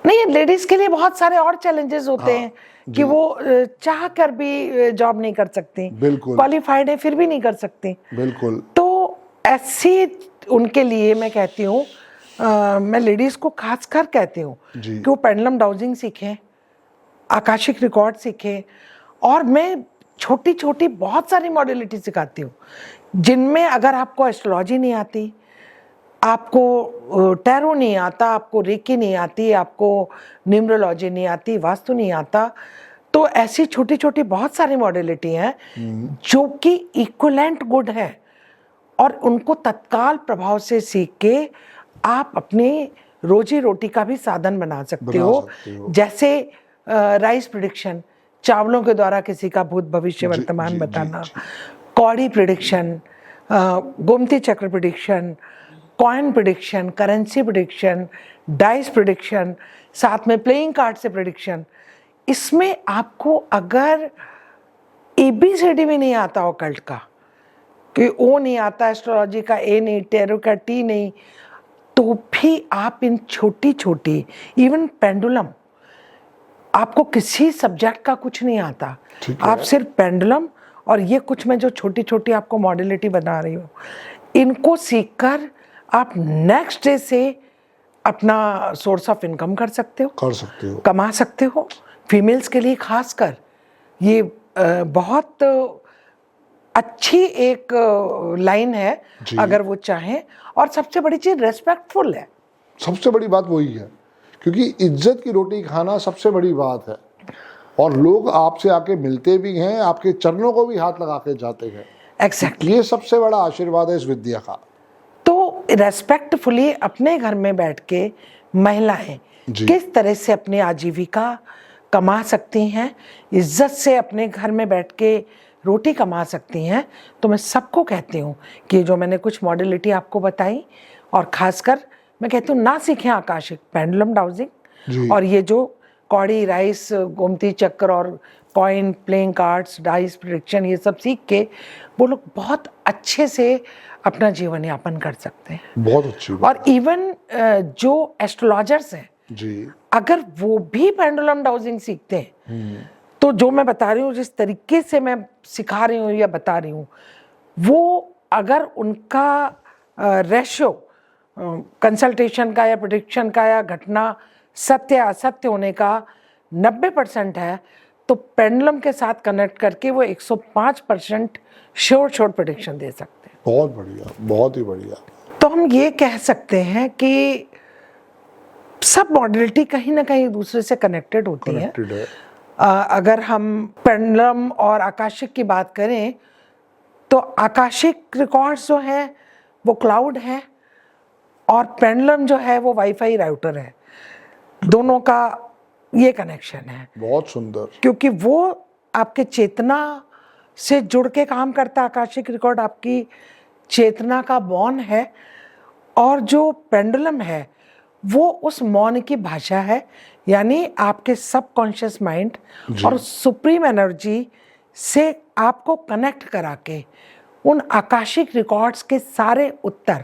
नहीं, लेडीज के लिए बहुत सारे और चैलेंजेस होते हाँ, हैं कि वो चाह कर भी जॉब नहीं कर सकती, बिल्कुल। क्वालिफाइड है फिर भी नहीं कर सकती। बिल्कुल। तो ऐसी उनके लिए मैं कहती हूँ, मैं लेडीज को खासकर कहती हूँ जी। कि वो पेंडुलम डाउजिंग सीखें, आकाशिक रिकॉर्ड सीखें, और मैं छोटी छोटी बहुत सारी मॉडलिटी सिखाती हूँ जिनमें अगर आपको एस्ट्रोलॉजी नहीं आती, आपको टैरो नहीं आता, आपको रेकी नहीं आती, आपको न्यूमरोलॉजी नहीं आती, वास्तु नहीं आता, तो ऐसी छोटी छोटी बहुत सारी मॉडलिटी हैं जो कि इक्विवेलेंट गुड है, और उनको तत्काल प्रभाव से सीख के आप अपनी रोजी रोटी का भी साधन बना सकते हो। जैसे राइस प्रिडिक्शन, चावलों के द्वारा किसी का भूत भविष्य वर्तमान बताना, कौड़ी प्रिडिक्शन, गोमती चक्र prediction, coin prediction, currency prediction, dice prediction, साथ में प्लेइंग कार्ड से प्रिडिक्शन। इसमें आपको अगर ABCD भी नहीं आता ऑकल्ट का, कि O नहीं आता एस्ट्रोलॉजी का, A नहीं, टैरो का T नहीं, तो भी आप इन छोटी छोटी, इवन पेंडुलम, आपको किसी सब्जेक्ट का कुछ नहीं आता, आप सिर्फ पेंडुलम और ये कुछ मैं जो छोटी छोटी आपको मॉडलिटी बना रही हूँ, इनको सीखकर आप नेक्स्ट डे से अपना सोर्स ऑफ इनकम कर सकते हो, कमा सकते हो। फीमेल्स के लिए खासकर ये बहुत अच्छी एक लाइन है अगर वो चाहें, और सबसे बड़ी चीज रेस्पेक्टफुल है। सबसे बड़ी बात वही है, क्योंकि इज्जत की रोटी खाना सबसे बड़ी बात है, और लोग आपसे आके मिलते भी हैं, आपके चरणों को भी हाथ लगा के जाते हैं। एग्जैक्टली। ये सबसे बड़ा आशीर्वाद है इस विद्या का। तो रेस्पेक्टफुली अपने घर में बैठ के महिलाएं जी। किस तरह से अपनी आजीविका कमा सकती हैं, इज्जत से अपने घर में बैठ के रोटी कमा सकती हैं। तो मैं सबको कहती हूँ कि जो मैंने कुछ मॉडलिटी आपको बताई, और खासकर मैं कहती हूँ ना सीखें आकाशिक पेंडुलम जी। डाउजिंग, और ये जो कौड़ी, राइस, गोमती चक्र और coin, playing cards, dice prediction, ये सब सीख के वो लोग बहुत अच्छे से अपना जीवन यापन कर सकते हैं। बहुत अच्छी बात। और इवन जो एस्ट्रोलॉजर्स हैं, जी। अगर वो भी पेंडुलम डाउजिंग सीखते हैं, तो जो मैं बता रही हूँ, जिस तरीके से मैं सिखा रही हूँ या बता रही हूँ, वो अगर उनका रेशियो कंसल्टेशन का या प्रेडिक्शन का या घटना सत्य असत्य होने का 90% है, तो पेंडुलम के साथ कनेक्ट करके वो 105% श्योर प्रेडिक्शन दे सकते हैं। बहुत बढ़िया, बहुत ही बढ़िया। तो हम ये कह सकते हैं कि सब मॉडलिटी कहीं ना कहीं दूसरे से कनेक्टेड होती हैं। कनेक्टेड है। अगर हम पेंडुलम और आकाशिक की बात करें, तो आकाशिक रिकॉर्ड्स जो हैं वो क्लाउड है, और पेंडुलम जो है वो वाईफाई राउटर है। दोनों का ये कनेक्शन है, बहुत सुंदर। क्योंकि वो आपके चेतना से जुड़ के काम करता है। आकाशिक रिकॉर्ड आपकी चेतना का मौन है, और जो पेंडुलम है वो उस मौन की भाषा है, यानी आपके सबकॉन्शियस माइंड और सुप्रीम एनर्जी से आपको कनेक्ट करा के उन आकाशिक रिकॉर्ड्स के सारे उत्तर,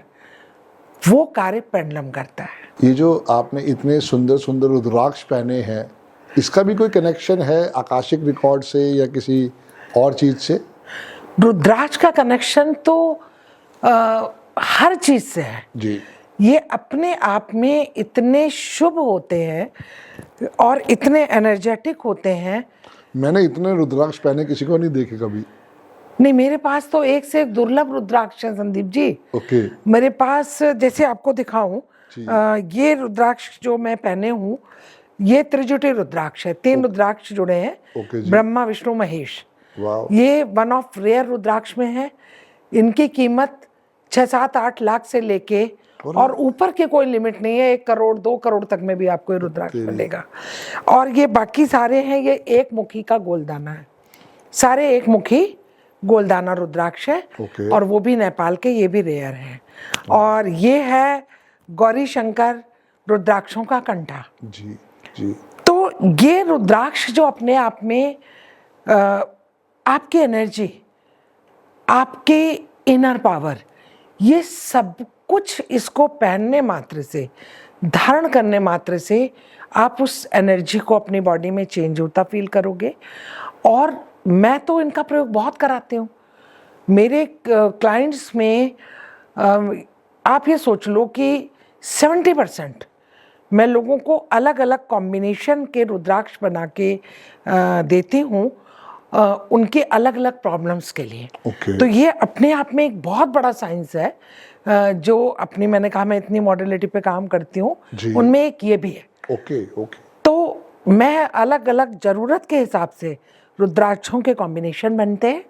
वो कार्य पेंडुलम करता है। ये जो आपने इतने सुंदर सुंदर रुद्राक्ष पहने हैं, इसका भी कोई कनेक्शन है आकाशिक रिकॉर्ड से या किसी और चीज से? रुद्राक्ष का कनेक्शन तो हर चीज से है जी। ये अपने आप में इतने शुभ होते हैं और इतने एनर्जेटिक होते हैं। मैंने इतने रुद्राक्ष पहने किसी को नहीं देखे कभी। नहीं, मेरे पास तो एक से एक दुर्लभ रुद्राक्ष है संदीप जी। ओके। मेरे पास, जैसे आपको दिखाऊं, ये रुद्राक्ष जो मैं पहने हूँ, ये त्रिजुटी रुद्राक्ष है। 3 रुद्राक्ष जुड़े हैं, ओके जी। ब्रह्मा विष्णु महेश। वाह। ये वन ऑफ रेयर रुद्राक्ष में है। इनकी कीमत 6-7-8 लाख से लेके और ऊपर के कोई लिमिट नहीं है। 1 करोड़ 2 करोड़ तक में भी आपको ये रुद्राक्ष मिलेगा। और ये बाकी सारे हैं, ये एक मुखी का गोलदाना है। सारे एक मुखी गोलदाना रुद्राक्ष है। ओके। और वो भी नेपाल के, ये भी रेयर है। और ये है गौरी शंकर रुद्राक्षों का कंठा। जी जी। तो ये रुद्राक्ष जो अपने आप में आपकी एनर्जी, आपके इनर पावर, ये सब कुछ इसको पहनने मात्र से, धारण करने मात्र से आप उस एनर्जी को अपनी बॉडी में चेंज होता फील करोगे। और मैं तो इनका प्रयोग बहुत कराती हूँ मेरे क्लाइंट्स में। आप ये सोच लो कि 70% मैं लोगों को अलग अलग कॉम्बिनेशन के रुद्राक्ष बना के देती हूँ उनके अलग अलग प्रॉब्लम्स के लिए। ओके। तो ये अपने आप में एक बहुत बड़ा साइंस है। जो अपनी, मैंने कहा मैं इतनी मॉडलिटी पे काम करती हूँ, उनमें एक ये भी है। Okay okay. तो मैं अलग अलग ज़रूरत के हिसाब से रुद्राक्षों के कॉम्बिनेशन बनते हैं,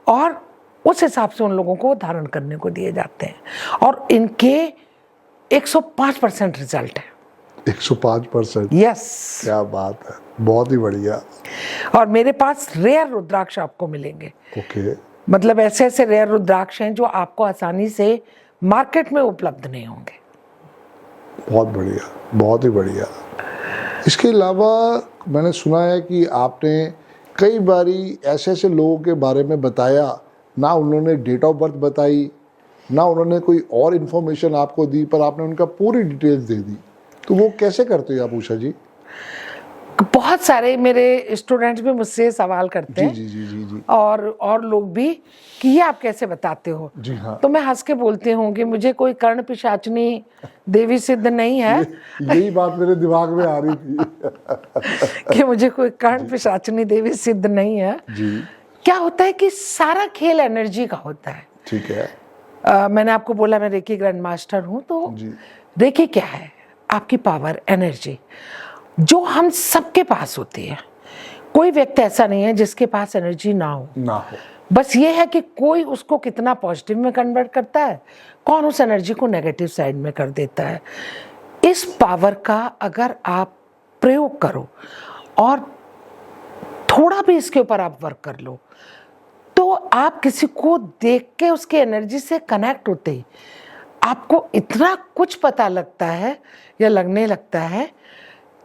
और उस हिसाब से उन लोगों को धारण करने को दिए जाते हैं, और इनके 105% रिजल्ट है। 105%? यस। क्या बात है, बहुत ही बढ़िया। और मेरे पास रेयर रुद्राक्ष आपको मिलेंगे। ओके। मतलब ऐसे ऐसे रेयर रुद्राक्ष हैं जो आपको आसानी से मार्केट में उपलब्ध नहीं होंगे। बहुत बढ़िया, बहुत ही बढ़िया। इसके अलावा मैंने सुना है कि आपने कई बारी ऐसे ऐसे लोगों के बारे में बताया, ना उन्होंने डेट ऑफ बर्थ बताई, ना उन्होंने कोई और इन्फॉर्मेशन आपको दी, पर आपने उनका पूरी डिटेल्स दे दी। तो वो कैसे करते हो आप उषा जी? बहुत सारे मेरे स्टूडेंट्स भी मुझसे सवाल करते हैं, जी जी जी जी। और लोग भी, कि ये आप कैसे बताते हो? जी हाँ। तो मैं हंस के बोलती हूँ कि मुझे कोई कर्ण पिशाचनी देवी सिद्ध नहीं है। यही बात मेरे दिमाग में आ रही थी कि मुझे कोई कर्ण पिशाचनी देवी सिद्ध नहीं है। जी। क्या होता है कि सारा खेल एनर्जी का होता है। ठीक है। मैंने आपको बोला मैं रेकी ग्रैंड मास्टर हूँ। तो जी। रेकी क्या है? आपकी पावर, एनर्जी, जो हम सबके पास होती है। कोई व्यक्ति ऐसा नहीं है जिसके पास एनर्जी ना हो। बस ये है कि कोई उसको कितना पॉजिटिव में कन्वर्ट करता है, कौन उस एनर्जी को नेगेटिव साइड में कर देता है। इस पावर का अगर आप प्रयोग करो और थोड़ा भी इसके ऊपर आप वर्क कर लो, तो आप किसी को देख के उसके एनर्जी से कनेक्ट होते ही आपको इतना कुछ पता लगता है या लगने लगता है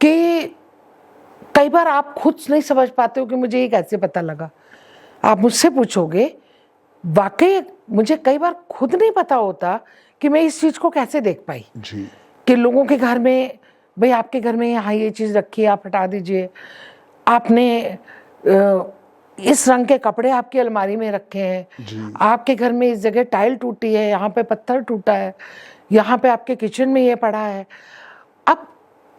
कि कई बार आप खुद नहीं समझ पाते हो कि मुझे ये कैसे पता लगा। आप मुझसे पूछोगे, वाकई मुझे कई बार खुद नहीं पता होता कि मैं इस चीज को कैसे देख पाई जी। कि लोगों के घर में, भाई आपके घर में यहाँ ये चीज रखी है, आप हटा दीजिए, आपने इस रंग के कपड़े आपकी अलमारी में रखे हैं जी। आपके घर में इस जगह टाइल टूटी है, यहाँ पे पत्थर टूटा है, यहाँ पे आपके किचन में ये पड़ा है। अब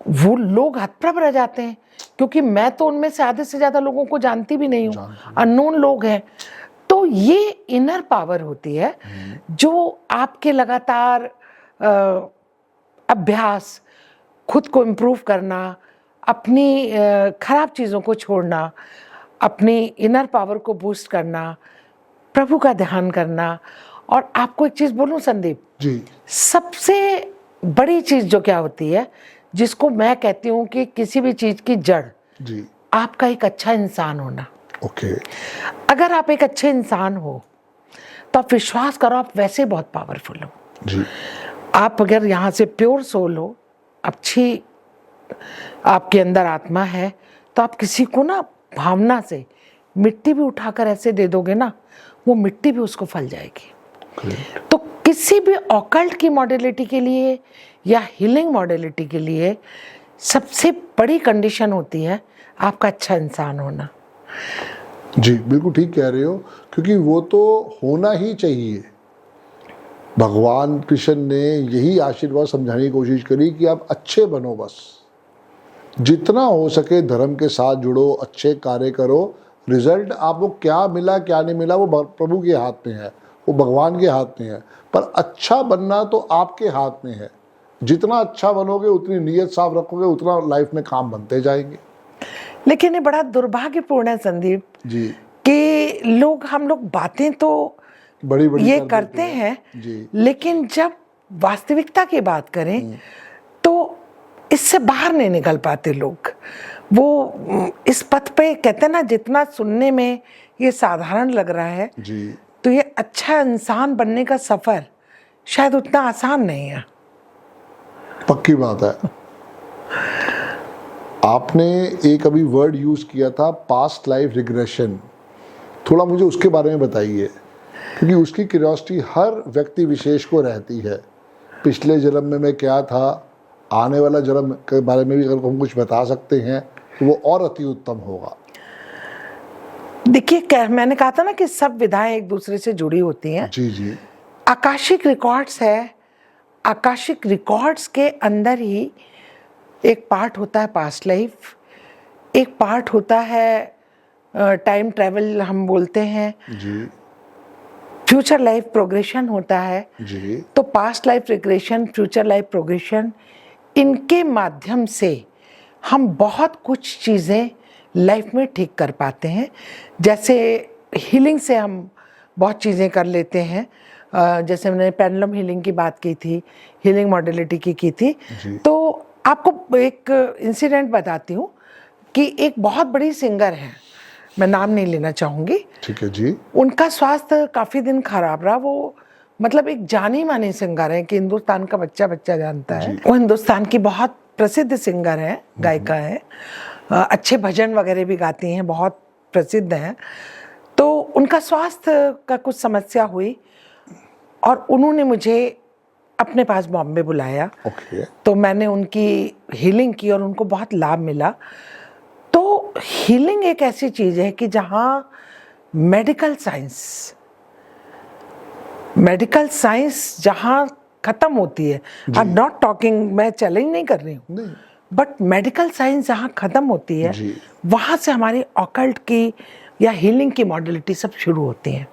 वो लोग हतप्रभ रह जाते हैं क्योंकि मैं तो उनमें से आधे से ज्यादा लोगों को जानती भी नहीं हूँ, अननोन लोग हैं। तो ये इनर पावर होती है जो आपके लगातार अभ्यास, खुद को इम्प्रूव करना, अपनी खराब चीज़ों को छोड़ना, अपनी इनर पावर को बूस्ट करना, प्रभु का ध्यान करना। और आपको एक चीज़ बोलूं संदीप जी, सबसे बड़ी चीज़ जो क्या होती है, जिसको मैं कहती हूँ कि किसी भी चीज़ की जड़ जी। आपका एक अच्छा इंसान होना। ओके। अगर आप एक अच्छे इंसान हो तो आप विश्वास करो, आप वैसे बहुत पावरफुल हो जी। आप अगर यहाँ से प्योर सोल हो, अच्छी आपके अंदर आत्मा है, तो आप किसी को ना भावना से मिट्टी भी उठाकर ऐसे दे दोगे ना, वो मिट्टी भी उसको फल जाएगी। तो किसी भी ऑकल्ट की मॉडलिटी के लिए या हीलिंग मॉडलिटी के लिए सबसे बड़ी कंडीशन होती है आपका अच्छा इंसान होना। जी, बिल्कुल ठीक कह रहे हो, क्योंकि वो तो होना ही चाहिए। भगवान कृष्ण ने यही आशीर्वाद समझाने की कोशिश करी कि आप अच्छे बनो, बस जितना हो सके धर्म के साथ जुड़ो, अच्छे कार्य करो। रिजल्ट आपको क्या मिला क्या नहीं मिला वो प्रभु के हाथ में है, वो भगवान के हाथ में है, पर अच्छा बनना तो आपके हाथ में है। जितना अच्छा बनोगे, उतनी नीयत साफ रखोगे, उतना लाइफ में काम बनते जाएंगे। लेकिन ये बड़ा दुर्भाग्यपूर्ण है संदीप जी, कि हम लोग बातें तो बड़ी बड़ी ये करते हैं जी, लेकिन जब वास्तविकता की बात करें तो इससे बाहर नहीं निकल पाते लोग। वो इस पथ पे कहते हैं ना, जितना सुनने में ये साधारण लग रहा है जी, तो ये अच्छा इंसान बनने का सफर शायद उतना आसान नहीं है। पक्की बात है। आपने एक अभी वर्ड यूज किया था, पास्ट लाइफ रिग्रेशन। थोड़ा मुझे उसके बारे में बताइए, क्योंकि उसकी क्यूरियोसिटी हर व्यक्ति विशेष को रहती है। पिछले जन्म में मैं क्या था, आने वाला जन्म के बारे में भी अगर हम कुछ बता सकते हैं तो वो और अति उत्तम होगा। देखिए, मैंने कहा था ना कि सब विधाएं एक दूसरे से जुड़ी होती हैं। जी जी, आकाशिक रिकॉर्ड्स है, आकाशिक रिकॉर्ड्स के अंदर ही एक पार्ट होता है पास्ट लाइफ, एक पार्ट होता है टाइम ट्रैवल हम बोलते हैं जी, फ्यूचर लाइफ प्रोग्रेशन होता है जी, तो past life regression, future life progression, इनके माध्यम से हम बहुत कुछ चीज़ें लाइफ में ठीक कर पाते हैं। जैसे हीलिंग से हम बहुत चीज़ें कर लेते हैं, जैसे मैंने पेंडुलम हीलिंग की बात की थी, हीलिंग मॉडलिटी की थी। तो आपको एक इंसिडेंट बताती हूँ कि एक बहुत बड़ी सिंगर है, मैं नाम नहीं लेना चाहूँगी, ठीक है जी, उनका स्वास्थ्य काफ़ी दिन खराब रहा। वो मतलब एक जानी मानी सिंगर है कि हिंदुस्तान का बच्चा बच्चा जानता है। वो हिंदुस्तान की बहुत प्रसिद्ध सिंगर है, गायिका है, अच्छे भजन वगैरह भी गाती हैं, बहुत प्रसिद्ध हैं। तो उनका स्वास्थ्य का कुछ समस्या हुई और उन्होंने मुझे अपने पास बॉम्बे बुलाया। ओके। तो मैंने उनकी हीलिंग की और उनको बहुत लाभ मिला। तो हीलिंग एक ऐसी चीज़ है कि जहाँ मेडिकल साइंस जहाँ खत्म होती है, आई एम नॉट टॉकिंग, मैं चैलेंज नहीं कर रही हूँ, बट मेडिकल साइंस जहाँ खत्म होती है वहाँ से हमारी ऑकल्ट की या हीलिंग की मॉडलिटी सब शुरू होती है।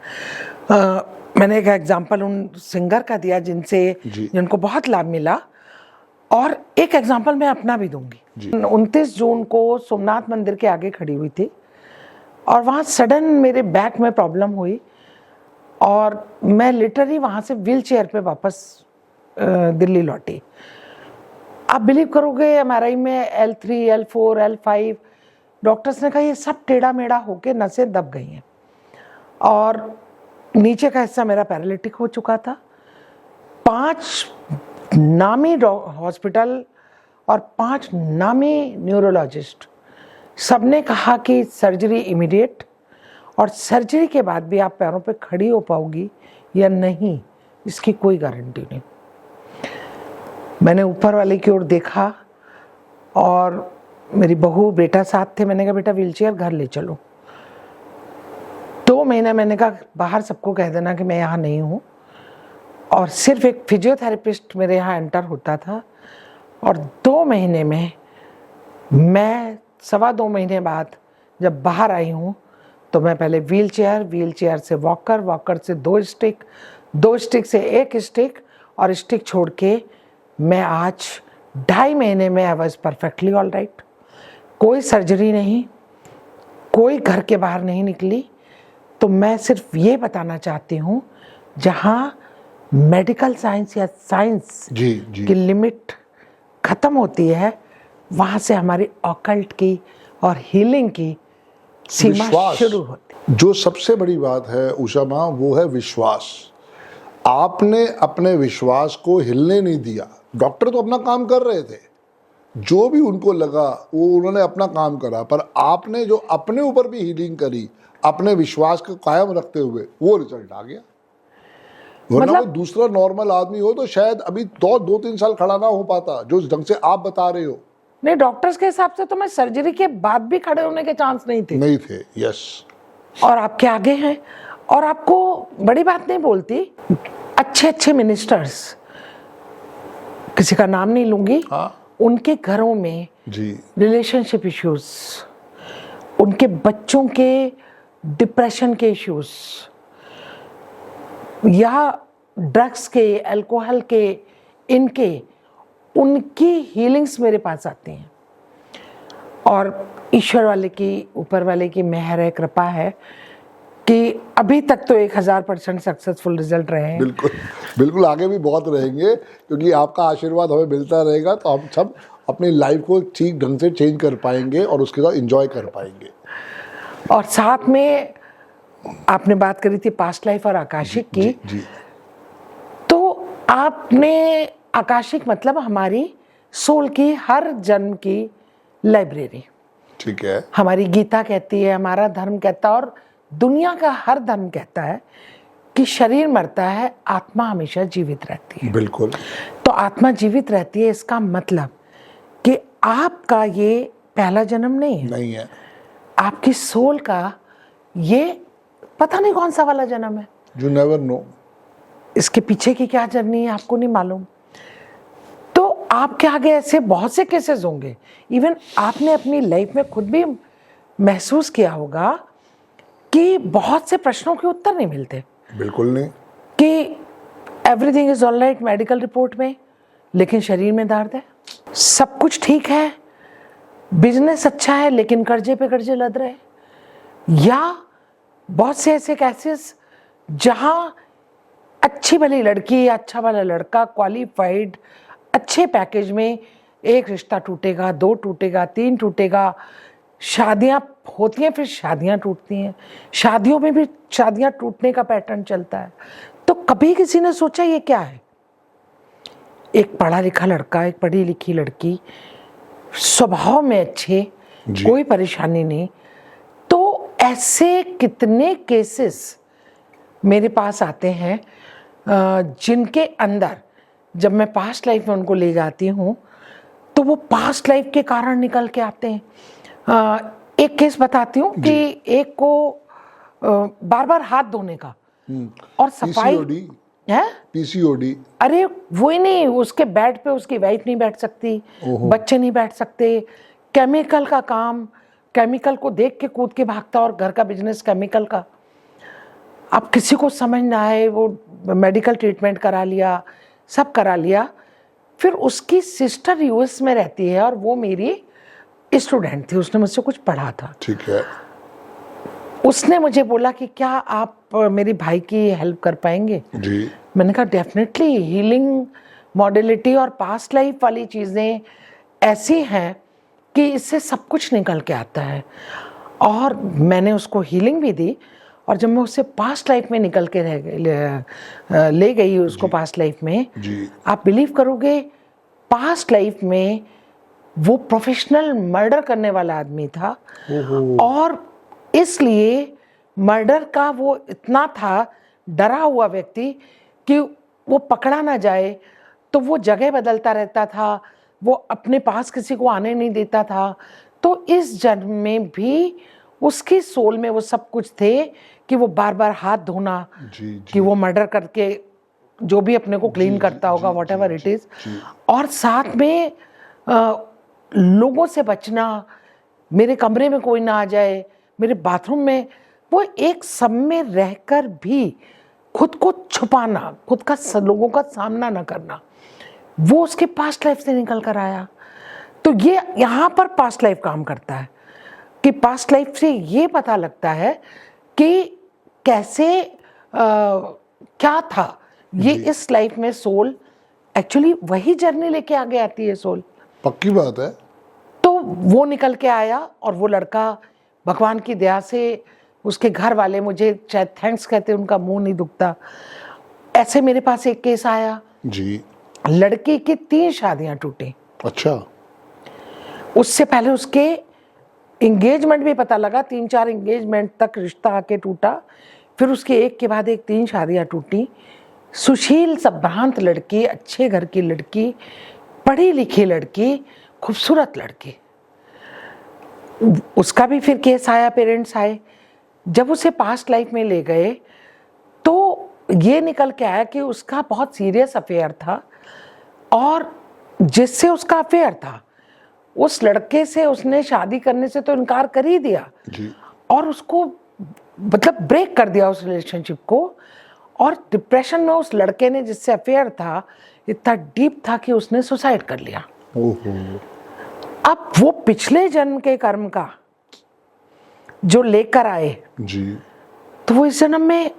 मैंने एक एग्जांपल उन सिंगर का दिया जिनको बहुत लाभ मिला, और एक एग्जांपल मैं अपना भी दूंगी। 29 जून को सोमनाथ मंदिर के आगे खड़ी हुई थी और वहाँ सडन मेरे बैक में प्रॉब्लम हुई और मैं लिटरली वहाँ से व्हील चेयर पे वापस दिल्ली लौटी। आप बिलीव करोगे एमआरआई में L3, L4, L5 डॉक्टर्स ने कहा ये सब टेढ़ा मेढ़ा होके नसें दब गई हैं और नीचे का हिस्सा मेरा पैरालिटिक हो चुका था। 5 नामी हॉस्पिटल और 5 नामी न्यूरोलॉजिस्ट सबने कहा कि सर्जरी इमीडिएट, और सर्जरी के बाद भी आप पैरों पे खड़ी हो पाओगी या नहीं इसकी कोई गारंटी नहीं। मैंने ऊपर वाले की ओर देखा और मेरी बहू बेटा साथ थे। मैंने कहा बेटा व्हीलचेयर घर ले चलो। 2 महीने मैंने कहा बाहर सबको कह देना कि मैं यहाँ नहीं हूँ, और सिर्फ एक फिजियोथेरेपिस्ट मेरे यहाँ एंटर होता था। और 2 महीने में मैं 2.25 महीने बाद जब बाहर आई हूँ तो मैं पहले व्हीलचेयर से वॉकर से 2 स्टिक, 2 स्टिक से 1 स्टिक, और स्टिक छोड़ के मैं आज 2.5 महीने में I was perfectly all right. कोई सर्जरी नहीं, कोई घर के बाहर नहीं निकली। तो मैं सिर्फ ये बताना चाहती हूँ जहाँ मेडिकल साइंस या साइंस की लिमिट ख़त्म होती है वहाँ से हमारी ऑकल्ट की और हीलिंग की सीमा शुरू होती। जो सबसे बड़ी बात है उषा माँ वो है विश्वास। आपने अपने विश्वास को हिलने नहीं दिया। डॉक्टर तो अपना काम कर रहे थे, जो भी उनको लगा वो उन्होंने अपना काम करा, पर आपने जो अपने ऊपर भी हीलिंग करी अपने विश्वास को कायम रखते हुए, वो रिजल्ट आ गया। वरना कोई दूसरा नॉर्मल आदमी हो तो शायद अभी 2-3 साल खड़ा ना हो पाता जो ढंग से आप बता रहे हो। नहीं, डॉक्टर्स के हिसाब से तो मैं सर्जरी के बाद भी खड़े होने के चांस नहीं थे। यस। और आपके आगे हैं। और आपको बड़ी बात नहीं बोलती, अच्छे मिनिस्टर्स, किसी का नाम नहीं लूंगी, उनके घरों में रिलेशनशिप इश्यूज, उनके बच्चों के डिप्रेशन के इश्यूज या ड्रग्स के, अल्कोहल के, उनकी हीलिंग्स मेरे पास आती हैं। और ईश्वर वाले की, ऊपर वाले की मेहर है, कृपा है कि अभी तक तो 1000% सक्सेसफुल रिजल्ट रहे हैं। बिल्कुल आगे भी बहुत रहेंगे, क्योंकि आपका आशीर्वाद हमें मिलता रहेगा तो हम सब अपनी लाइफ को ठीक ढंग से चेंज कर पाएंगे और उसके साथ एंजॉय कर पाएंगे। और साथ में आपने बात करी थी पास्ट लाइफ और आकाशिक की। जी। तो आपने आकाशिक मतलब हमारी सोल की हर जन्म की लाइब्रेरी। ठीक है। हमारी गीता कहती है, हमारा धर्म कहता है, और दुनिया का हर धर्म कहता है कि शरीर मरता है, आत्मा हमेशा जीवित रहती है। बिल्कुल। तो आत्मा जीवित रहती है, इसका मतलब कि आपका ये पहला जन्म नहीं है। आपकी सोल का ये पता नहीं कौन सा वाला जन्म है। You never know। इसके पीछे की क्या जर्नी है आपको नहीं मालूम। तो आपके आगे ऐसे बहुत से केसेस होंगे, इवन आपने अपनी लाइफ में खुद भी महसूस किया होगा कि बहुत से प्रश्नों के उत्तर नहीं मिलते। बिल्कुल नहीं। कि everything is all right medical report में, लेकिन शरीर में दर्द है। सब कुछ ठीक है, बिजनेस अच्छा है, लेकिन कर्जे पे कर्जे लद रहे। या बहुत से ऐसे केसेस जहां अच्छी भली लड़की, अच्छा वाला लड़का, क्वालिफाइड, अच्छे पैकेज में, एक रिश्ता टूटेगा, 2 टूटेगा, 3 टूटेगा, शादियां होती हैं, फिर शादियां टूटती हैं, शादियों में भी शादियां टूटने का पैटर्न चलता है। तो कभी किसी ने सोचा ये क्या है? एक पढ़ा लिखा लड़का, एक पढ़ी लिखी लड़की, स्वभाव में अच्छे, कोई परेशानी नहीं। तो ऐसे कितने केसेस मेरे पास आते हैं जिनके अंदर जब मैं पास्ट लाइफ में उनको ले जाती हूँ तो वो पास्ट लाइफ के कारण निकल के आते हैं। एक केस बताती हूँ कि एक को बार बार हाथ धोने का और सफाई है, पीसीओडी। अरे वो ही नहीं, उसके बेड पे उसकी वाइफ नहीं बैठ सकती, बच्चे नहीं बैठ सकते, केमिकल का काम, केमिकल को देख के कूद के भागता, और घर का बिजनेस केमिकल का। अब किसी को समझ ना आए, वो मेडिकल ट्रीटमेंट करा लिया, सब करा लिया। फिर उसकी सिस्टर यूएस में रहती है और वो मेरी स्टूडेंट थी, उसने मुझसे कुछ पढ़ा था। ठीक है। उसने मुझे बोला कि क्या आप मेरे भाई की हेल्प कर पाएंगे? जी। मैंने कहा डेफिनेटली, हीलिंग मॉडलिटी और पास्ट लाइफ वाली चीज़ें ऐसी हैं कि इससे सब कुछ निकल के आता है। और मैंने उसको हीलिंग भी दी, और जब मैं उससे पास्ट लाइफ में निकल के ले गई उसको पास्ट लाइफ में, आप बिलीव करोगे पास्ट लाइफ में वो प्रोफेशनल मर्डर करने वाला आदमी था, और इसलिए मर्डर का वो इतना था डरा हुआ व्यक्ति कि वो पकड़ा ना जाए तो वो जगह बदलता रहता था, वो अपने पास किसी को आने नहीं देता था। तो इस जन्म में भी उसकी सोल में वो सब कुछ थे कि वो बार बार हाथ धोना, कि वो मर्डर करके जो भी अपने को क्लीन करता होगा, वॉट एवर इट इज, और साथ में लोगों से बचना, मेरे कमरे में कोई ना आ जाए, मेरे बाथरूम में, वो एक सब में रहकर भी खुद को छुपाना, खुद का लोगों का सामना ना करना, वो उसके पास्ट लाइफ से निकल कर आया। तो ये यहाँ पर पास्ट लाइफ काम करता है कि पास्ट लाइफ से ये पता लगता है कि कैसे क्या था ये इस लाइफ में। सोल एक्चुअली वही जर्नी लेके आगे आती है सोल, पक्की बात है। तो वो निकल के आया, और वो लड़का भगवान की दया से, उसके घर वाले मुझे शायद थैंक्स कहते, उनका मुंह नहीं दुखता। ऐसे मेरे पास एक केस आया जी, लड़की की 3 शादियां टूटी। अच्छा। उससे पहले उसके एंगेजमेंट भी पता लगा, 3-4 एंगेजमेंट तक रिश्ता आके टूटा, फिर उसके एक के बाद एक 3 शादियां टूटी। सुशील संभ्रांत लड़की, अच्छे घर की लड़की, पढ़ी लिखी लड़की, खूबसूरत लड़की। उसका भी फिर केस आया, पेरेंट्स आए। जब उसे पास्ट लाइफ में ले गए तो ये निकल के आया कि उसका बहुत सीरियस अफेयर था, और जिससे उसका अफेयर था उस लड़के से उसने शादी करने से तो इनकार कर ही दिया जी। और उसको मतलब ब्रेक कर दिया उस रिलेशनशिप को। और डिप्रेशन में उस लड़के ने जिससे अफेयर था इतना डीप था कि उसने सुसाइड कर लिया। अब वो पिछले जन्म के कर्म का जो लेकर आए जी, तो वो इस जन्म में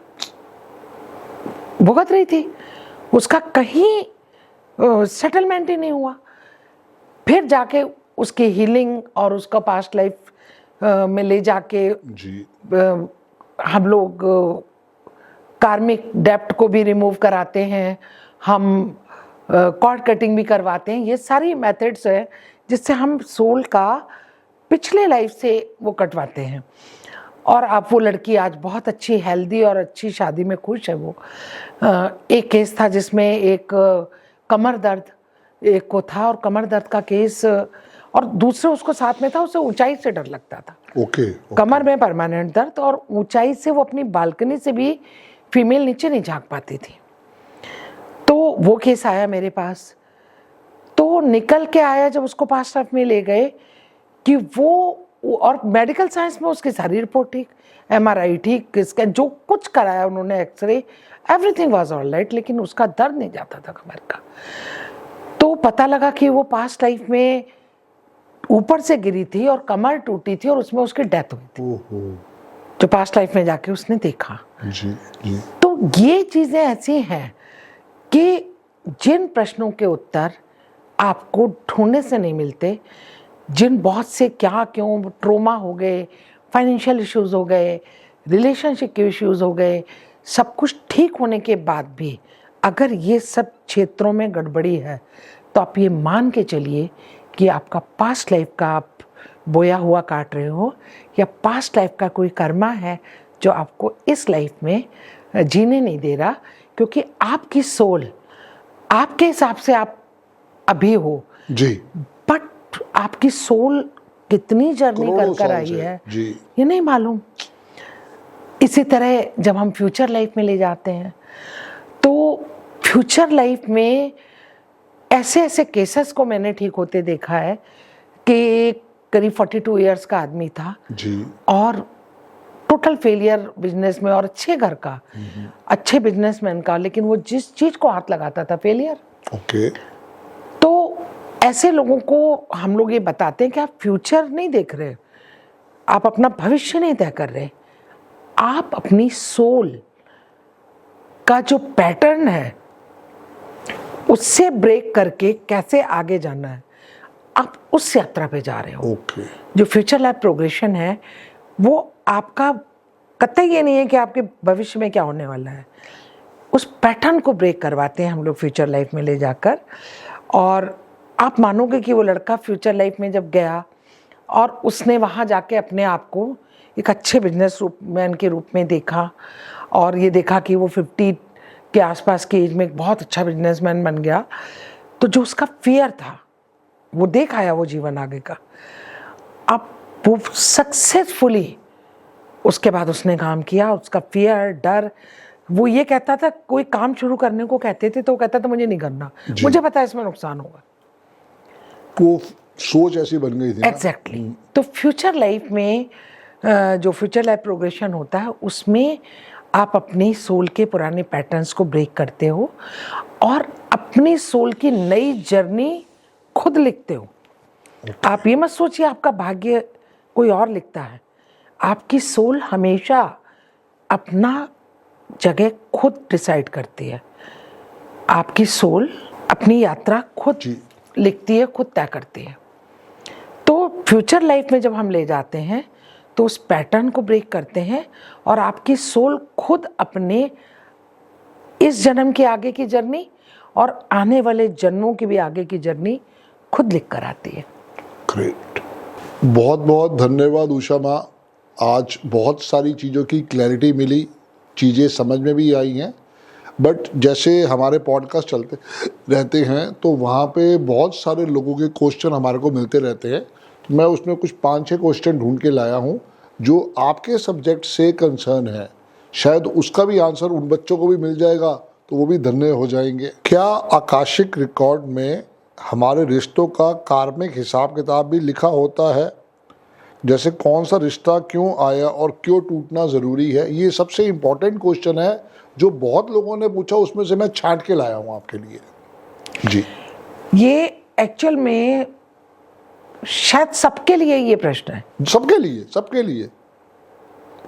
भुगत रही थी, उसका कहीं सेटलमेंट ही नहीं हुआ। फिर जाके उसकी हीलिंग और उसका पास्ट लाइफ में ले जाके जी, हम लोग कार्मिक डेप्ट को भी रिमूव कराते हैं, हम कॉर्ड कटिंग भी करवाते हैं। ये सारी मेथड्स हैं जिससे हम सोल का पिछले लाइफ से वो कटवाते हैं। और अब वो लड़की आज बहुत अच्छी, हेल्दी और अच्छी शादी में खुश है वो। एक केस था जिसमें एक कमर दर्द एक को था, और कमर दर्द का केस, और दूसरे उसको साथ में था, उसे ऊंचाई से डर लगता था। ओके। कमर में परमानेंट दर्द, और ऊंचाई से वो अपनी बालकनी से भी फीमेल नीचे नहीं झांक पाती थी। तो वो केस आया मेरे पास, तो निकल के आया जब उसको पास्ट लाइफ में ले गए कि वो, और मेडिकल साइंस में उसकी सारी रिपोर्ट ठीक, MRI ठीक, स्कैन जो कुछ कराया उन्होंने, x ray, everything was all right, लेकिन उसका दर्द नहीं जाता था कमर का। तो पता लगा कि वो पास्ट लाइफ में ऊपर से गिरी थी और कमर टूटी थी और उसमें उसकी डेथ हुई थी, जो पास्ट लाइफ में जाके उसने देखा। जी, जी। तो ये चीजें ऐसी हैं कि जिन प्रश्नों के उत्तर आपको ढूंढने से नहीं मिलते, जिन बहुत से क्या क्यों ट्रोमा हो गए, फाइनेंशियल इश्यूज हो गए, रिलेशनशिप के इश्यूज हो गए, सब कुछ ठीक होने के बाद भी अगर ये सब क्षेत्रों में गड़बड़ी है तो आप ये मान के चलिए कि आपका पास्ट लाइफ का आप बोया हुआ काट रहे हो, या पास्ट लाइफ का कोई कर्मा है जो आपको इस लाइफ में जीने नहीं दे रहा, क्योंकि आपकी सोल आपके हिसाब से आप अभी हो जी, बट आपकी सोल कितनी जर्नी कर कर आई है जी, ये नहीं मालूम। इसी तरह जब हम फ्यूचर लाइफ में ले जाते हैं तो फ्यूचर लाइफ में ऐसे ऐसे केसेस को मैंने ठीक होते देखा है कि करीब 42 इयर्स का आदमी था जी, और टोटल फेलियर बिजनेस में, और अच्छे घर का, अच्छे बिजनेसमैन का, लेकिन वो जिस चीज को हाथ लगाता था फेलियर। ओके। तो ऐसे लोगों को हम लोग ये बताते हैं कि आप फ्यूचर नहीं देख रहे, आप अपना भविष्य नहीं तय कर रहे, आप अपनी सोल का जो पैटर्न है उससे ब्रेक करके कैसे आगे जाना है, आप उस यात्रा पे जा रहे हो। ओके। जो फ्यूचर लाइफ प्रोग्रेशन है वो आपका कतई ये नहीं है कि आपके भविष्य में क्या होने वाला है, उस पैटर्न को ब्रेक करवाते हैं हम लोग फ्यूचर लाइफ में ले जाकर। और आप मानोगे कि वो लड़का फ्यूचर लाइफ में जब गया और उसने वहाँ जाके अपने आप को एक अच्छे बिजनेस मैन के रूप में देखा और ये देखा कि वो 50 के आसपास की एज में एक बहुत अच्छा बिजनेसमैन बन गया, तो जो उसका फियर था वो देख आया वो जीवन आगे का। अब वो सक्सेसफुली उसके बाद उसने काम किया, उसका फियर डर, वो ये कहता था, कोई काम शुरू करने को कहते थे तो वो कहता था मुझे नहीं करना, मुझे पता है इसमें नुकसान होगा। वो सोच ऐसी बन गई थी ना। एग्जैक्टली। तो फ्यूचर लाइफ में जो फ्यूचर लाइफ प्रोग्रेशन होता है उसमें आप अपनी सोल के पुराने पैटर्न्स को ब्रेक करते हो और अपनी सोल की नई जर्नी खुद लिखते हो। आप ये मत सोचिए आपका भाग्य कोई और लिखता है, आपकी सोल हमेशा अपना जगह खुद डिसाइड करती है। आपकी सोल अपनी यात्रा खुद लिखती है, खुद तय करती है। तो फ्यूचर लाइफ में जब हम ले जाते हैं तो उस पैटर्न को ब्रेक करते हैं और आपकी सोल खुद अपने इस जन्म की आगे की जर्नी और आने वाले जन्मों की भी आगे की जर्नी खुद लिख कर आती है। ग्रेट, बहुत बहुत धन्यवाद उषा माँ। आज बहुत सारी चीज़ों की क्लैरिटी मिली, चीज़ें समझ में भी आई हैं। बट जैसे हमारे पॉडकास्ट चलते रहते हैं तो वहाँ पे बहुत सारे लोगों के क्वेश्चन हमारे को मिलते रहते हैं। तो मैं उसमें कुछ 5-6 क्वेश्चन ढूंढ के लाया हूँ जो आपके सब्जेक्ट से कंसर्न है। शायद उसका भी आंसर उन बच्चों को भी मिल जाएगा तो वो भी धन्य हो जाएंगे। क्या आकाशिक रिकॉर्ड में हमारे रिश्तों का कार्मिक हिसाब किताब भी लिखा होता है? जैसे कौन सा रिश्ता क्यों आया और क्यों टूटना ज़रूरी है? ये सबसे इम्पोर्टेंट क्वेश्चन है जो बहुत लोगों ने पूछा, उसमें से मैं छांट के लाया हूँ आपके लिए। जी, ये एक्चुअल में शायद सबके लिए ये प्रश्न है, सबके लिए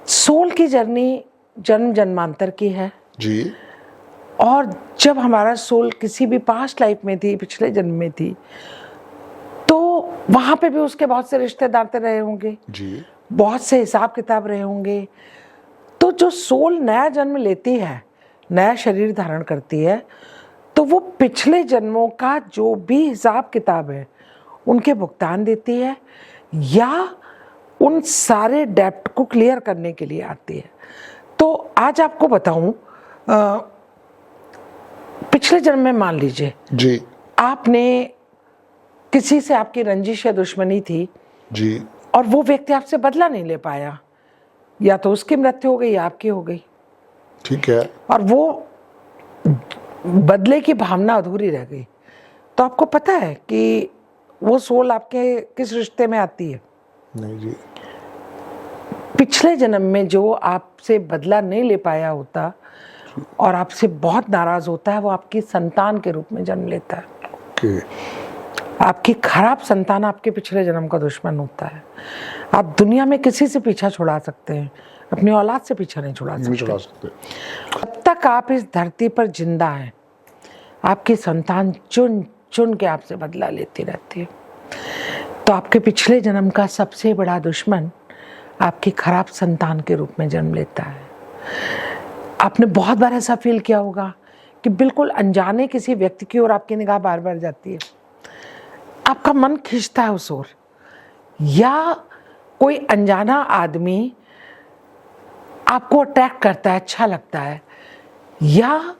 सोल की जर्नी जन्म जन्मांतर की है जी। और जब हमारा सोल किसी भी पास्ट लाइफ में थी, पिछले जन्म में थी, तो वहां पे भी उसके बहुत से रिश्तेदार रहे होंगे जी, बहुत से हिसाब किताब रहे होंगे। तो जो सोल नया जन्म लेती है, नया शरीर धारण करती है, तो वो पिछले जन्मों का जो भी हिसाब किताब है उनके भुगतान देती है या उन सारे डेब्ट को क्लियर करने के लिए आती है। तो आज आपको बताऊं, पिछले जन्म में मान लीजिए जी, आपने किसी से आपकी रंजिश या दुश्मनी थी जी, और वो व्यक्ति आपसे बदला नहीं ले पाया, या तो उसकी मृत्यु हो गई या आपकी हो गई, ठीक है, और वो बदले की भावना अधूरी रह गई, तो आपको पता है कि वो सोल आपके किस रिश्ते में आती है? नहीं जी, पिछले जन्म में जो आपसे बदला नहीं ले पाया होता और आपसे बहुत नाराज होता है, वो आपकी संतान के रूप में जन्म लेता है। ओके, आपकी खराब संतान आपके पिछले जन्म का दुश्मन होता है। आप दुनिया में किसी से पीछा छुड़ा सकते हैं, अपनी औलाद से पीछा नहीं छुड़ा सकते। जब तक आप इस धरती पर जिंदा हैं, आपकी संतान चुन चुन के आपसे बदला लेती रहती है। तो आपके पिछले जन्म का सबसे बड़ा दुश्मन आपकी खराब संतान के रूप में जन्म लेता है। आपने बहुत बार ऐसा फील किया होगा कि बिल्कुल अनजाने किसी व्यक्ति की ओर आपकी निगाह बार बार जाती है, आपका मन खींचता है उस ओर, या कोई अनजाना आदमी आपको अट्रैक्ट करता है, अच्छा लगता है, या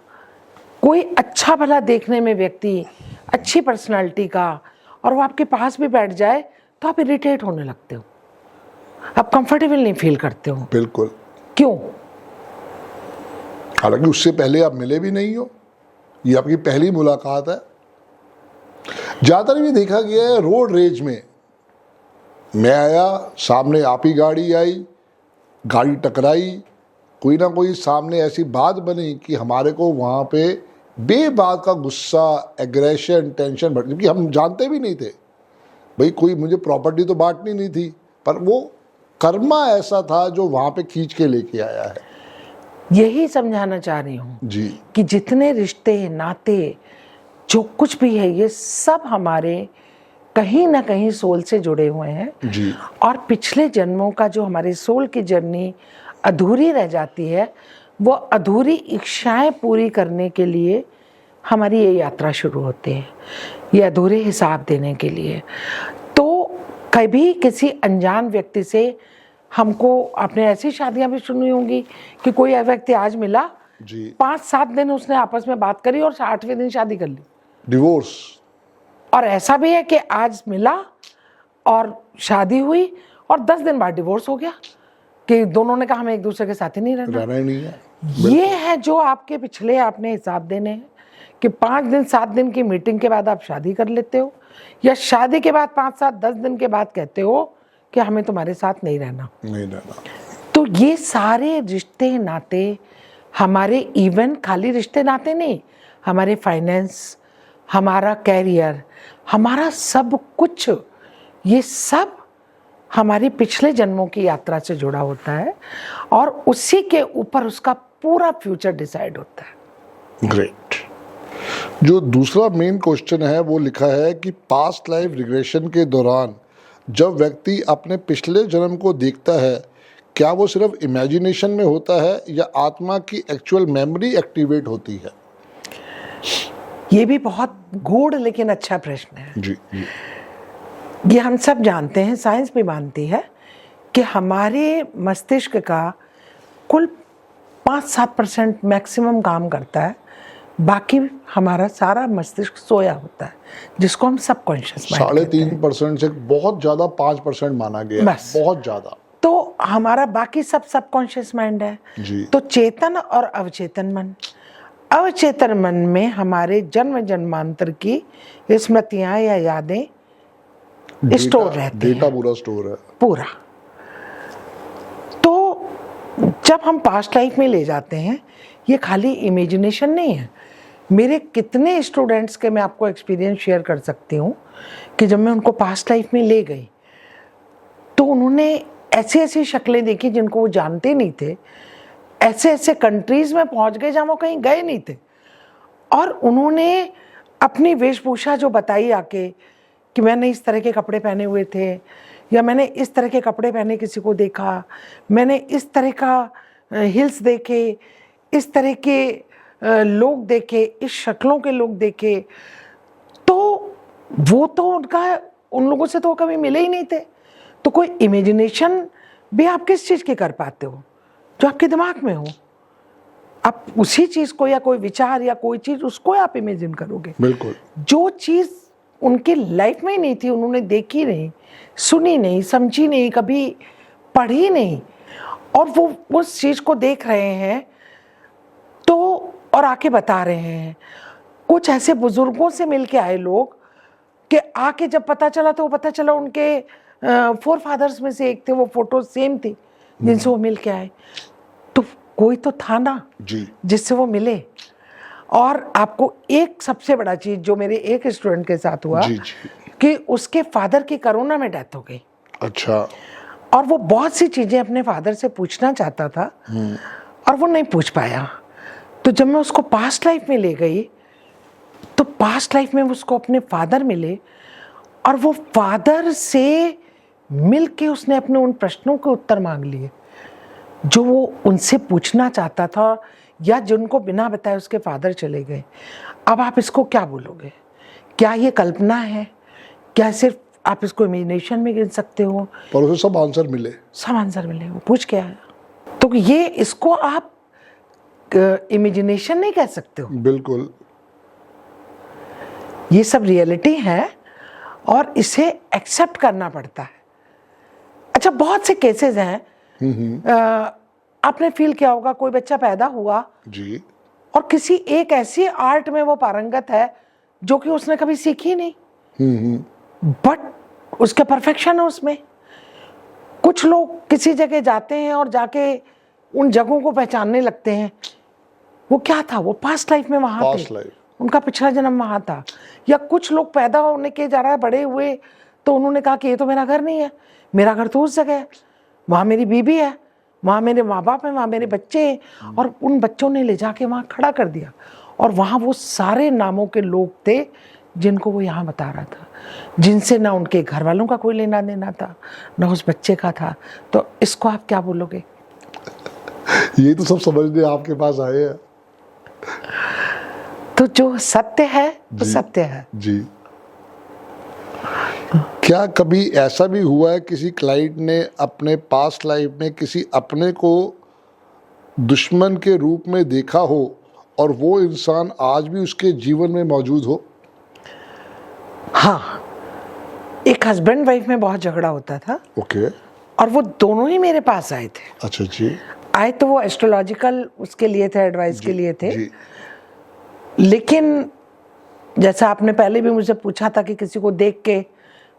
कोई अच्छा भला देखने में व्यक्ति, अच्छी पर्सनालिटी का, और वो आपके पास भी बैठ जाए तो आप इरिटेट होने लगते हो, आप कंफर्टेबल नहीं फील करते हो। बिल्कुल। क्यों? हालांकि उससे पहले आप मिले भी नहीं हो, ये आपकी पहली मुलाकात है। ज़्यादातर भी देखा गया है रोड रेज में, मैं आया, सामने आप ही गाड़ी आई, गाड़ी टकराई, कोई ना कोई सामने ऐसी बात बनी कि हमारे को वहाँ पे बेबात का गुस्सा, एग्रेशन, टेंशन बढ़, क्योंकि हम जानते भी नहीं थे भाई, कोई मुझे प्रॉपर्टी तो बांटनी नहीं थी, पर वो कर्मा ऐसा था जो वहाँ पे खींच के लेके आया है। यही समझाना चाह रही हूँ जी, कि जितने रिश्ते नाते जो कुछ भी है ये सब हमारे कहीं ना कहीं सोल से जुड़े हुए हैं जी। और पिछले जन्मों का जो हमारे सोल की जर्नी अधूरी रह जाती है, वो अधूरी इच्छाएं पूरी करने के लिए हमारी ये यात्रा शुरू होती है, ये अधूरे हिसाब देने के लिए। तो कभी किसी अनजान व्यक्ति से हमको, आपने ऐसी शादियां भी सुनी होंगी कि कोई व्यक्ति आज मिला जी। 5-7 दिन उसने आपस में बात करी और 8वें दिन शादी कर ली, डिवोर्स। और ऐसा भी है कि आज मिला और शादी हुई और 10 दिन बाद डिवोर्स हो गया कि दोनों ने कहा हमें एक दूसरे के साथ ही नहीं रहना ही नहीं है। ये है जो आपके पिछले आपने हिसाब देने हैं कि 5 दिन 7 दिन की मीटिंग के बाद आप शादी कर लेते हो, या शादी के बाद 5-7-10 दिन के बाद कहते हो कि हमें तुम्हारे साथ नहीं रहना। तो ये सारे रिश्ते नाते हमारे, इवन खाली रिश्ते नाते नहीं, हमारे फाइनेंस, हमारा कैरियर, हमारा सब कुछ, ये सब हमारी पिछले जन्मों की यात्रा से जुड़ा होता है और उसी के ऊपर उसका पूरा फ्यूचर डिसाइड होता है। ग्रेट। जो दूसरा मेन क्वेश्चन है वो लिखा है कि पास्ट लाइफ रिग्रेशन के दौरान जब व्यक्ति अपने पिछले जन्म को देखता है, क्या वो सिर्फ इमेजिनेशन में होता है या आत्मा की एक्चुअल मेमोरी एक्टिवेट होती है? ये भी बहुत गूढ़ लेकिन अच्छा प्रश्न है। जी। ये हम सब जानते हैं, साइंस भी मानती है कि हमारे मस्तिष्क का कुल 5-7% मैक्सिमम काम करता है, बाकी हमारा सारा मस्तिष्क सोया होता है, जिसको हम सबकॉन्शियस माइंड कहते हैं। 3.5% से बहुत ज्यादा 5% माना गया है, बस। बहुत ज्यादा। तो हमारा बाकी सब सबकॉन्शियस माइंड है। जी। तो चेतन और अवचेतन मन, अवचेतन मन में हमारे जन्म जन्मांतर की स्मृतियां या यादें स्टोर रहती हैं। डेटा पूरा स्टोर है, पूरा। तो जब हम पास्ट लाइफ में ले जाते हैं, ये खाली इमेजिनेशन नहीं है। मेरे कितने स्टूडेंट्स के मैं आपको एक्सपीरियंस शेयर कर सकती हूँ कि जब मैं उनको पास्ट लाइफ में ले गई तो उन्होंने ऐसी ऐसी शक्लें देखी जिनको वो जानते नहीं थे, ऐसे ऐसे कंट्रीज में पहुंच गए जहां वो कहीं गए नहीं थे, और उन्होंने अपनी वेशभूषा जो बताई आके कि मैंने इस तरह के कपड़े पहने हुए थे, या मैंने इस तरह के कपड़े पहने किसी को देखा, मैंने इस तरह का हिल्स देखे, इस तरह के लोग देखे, इस शक्लों के लोग देखे। तो वो तो उन लोगों से तो कभी मिले ही नहीं थे। तो कोई इमेजिनेशन भी आप किस चीज़ की कर पाते हो? जो आपके दिमाग में हो, आप उसी चीज़ को, या कोई विचार या कोई चीज़, उसको आप इमेजिन करोगे। बिल्कुल। जो चीज़ उनकी लाइफ में ही नहीं थी, उन्होंने देखी नहीं, सुनी नहीं, समझी नहीं, कभी पढ़ी नहीं, और वो उस चीज़ को देख रहे हैं तो, और आके बता रहे हैं। कुछ ऐसे बुजुर्गों से मिलके आए लोग कि आके जब पता चला तो वो पता चला उनके 4 फादर्स में से एक थे, वो फोटो सेम थी जिनसे वो मिल के आए। तो कोई तो था ना जी, जिससे वो मिले। और आपको एक सबसे बड़ा चीज जो मेरे एक स्टूडेंट के साथ हुआ, जी, जी। कि उसके फादर की कोरोना में डेथ हो गई। अच्छा। और वो बहुत सी चीजें अपने फादर से पूछना चाहता था और वो नहीं पूछ पाया। तो जब मैं उसको पास्ट लाइफ में ले गई तो पास्ट लाइफ में उसको अपने फादर मिले, और वो फादर से मिलके उसने अपने उन प्रश्नों के उत्तर मांग लिए जो वो उनसे पूछना चाहता था, या जिनको बिना बताए उसके फादर चले गए। अब आप इसको क्या बोलोगे? क्या ये कल्पना है? क्या सिर्फ आप इसको इमेजिनेशन में गिन सकते हो? पर उसे सब आंसर मिले, सब आंसर मिले, वो पूछ के आया। तो ये, इसको आप इमेजिनेशन नहीं कह सकते हो। बिल्कुल। ये सब रियलिटी है और इसे एक्सेप्ट करना पड़ता है। अच्छा, बहुत से केसेस हैं, आपने फील किया होगा, कोई बच्चा पैदा हुआ जी, और किसी एक ऐसी आर्ट में वो पारंगत है जो कि उसने कभी सीखी नहीं, बट उसके परफेक्शन है उसमें। कुछ लोग किसी जगह जाते हैं और जाके उन जगहों को पहचानने लगते हैं, वो क्या था, वो पास्ट लाइफ में वहां थे, उनका पिछला जन्म वहां था। या कुछ लोग पैदा होने के जा रहा है, बड़े हुए तो उन्होंने कहा कि ये तो मेरा घर नहीं है, मेरा घर तो उस जगह है, वहां मेरी बीबी है, वहां मेरे माँ बाप हैं, वहां मेरे बच्चे हैं, और उन बच्चों ने ले जाके वहां खड़ा कर दिया और वहाँ वो सारे नामों के लोग थे जिनको वो यहाँ बता रहा था, जिनसे ना उनके घर वालों का कोई लेना देना था, ना उस बच्चे का था। तो इसको आप क्या बोलोगे? ये तो सब समझने आपके पास आए हैं। तो जो सत्य है वो सत्य है जी। क्या कभी ऐसा भी हुआ है किसी क्लाइंट ने अपने पास्ट लाइफ में किसी अपने को दुश्मन के रूप में देखा हो और वो इंसान आज भी उसके जीवन में मौजूद हो? हाँ, एक हस्बैंड वाइफ में बहुत झगड़ा होता था। ओके। और वो दोनों ही मेरे पास आए थे। अच्छा जी। आए तो वो एस्ट्रोलॉजिकल उसके लिए थे, एडवाइस के लिए थे। जी। लेकिन जैसा आपने पहले भी मुझे पूछा था कि किसी को देख के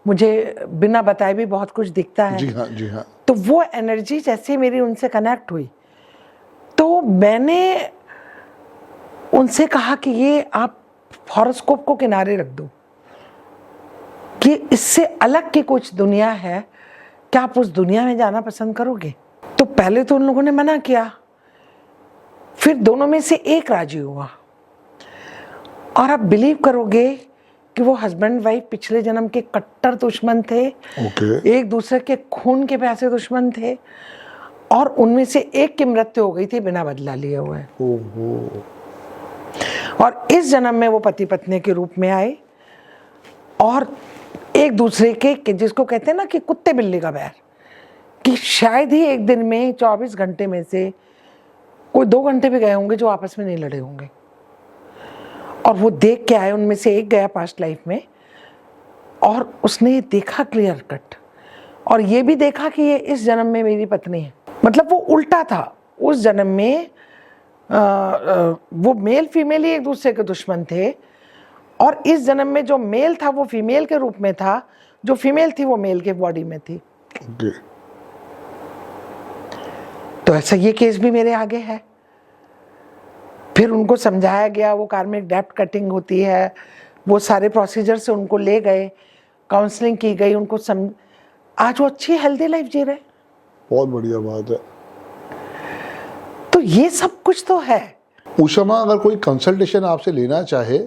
मुझे बिना बताए भी बहुत कुछ दिखता है। जी हाँ, जी हाँ। तो वो एनर्जी जैसे मेरी उनसे कनेक्ट हुई तो मैंने उनसे कहा कि ये आप हॉरोस्कोप को किनारे रख दो, कि इससे अलग की कुछ दुनिया है, क्या आप उस दुनिया में जाना पसंद करोगे? तो पहले तो उन लोगों ने मना किया, फिर दोनों में से एक राजी हुआ। और आप बिलीव करोगे कि वो हस्बैंड वाइफ पिछले जन्म के कट्टर दुश्मन थे। एक दूसरे के खून के प्यासे दुश्मन थे और उनमें से एक की मृत्यु हो गई थी बिना बदला लिए हुए। और इस जन्म में वो पति पत्नी के रूप में आए और एक दूसरे के जिसको कहते हैं ना कि कुत्ते बिल्ली का बैर, कि शायद ही एक दिन में 24 घंटे में से कोई 2 घंटे भी गए होंगे जो आपस में नहीं लड़े होंगे। और वो देख के आए, उनमें से एक गया पास्ट लाइफ में और उसने देखा क्लियर कट, और ये भी देखा कि ये इस जन्म में मेरी पत्नी है। मतलब वो उल्टा था, उस जन्म में वो मेल फीमेल ही एक दूसरे के दुश्मन थे और इस जन्म में जो मेल था वो फीमेल के रूप में था, जो फीमेल थी वो मेल के बॉडी में थी। तो ऐसा ये केस भी मेरे आगे है। फिर उनको समझाया गया, वो कार्मिक डेप्ट कटिंग होती है, वो सारे प्रोसीजर से उनको ले गए, काउंसलिंग की गई, उनको आज वो अच्छी हेल्दी लाइफ जी रहे। बहुत बढ़िया बात है। तो ये सब कुछ तो है। उषा माँ, अगर कोई कंसल्टेशन आपसे लेना चाहे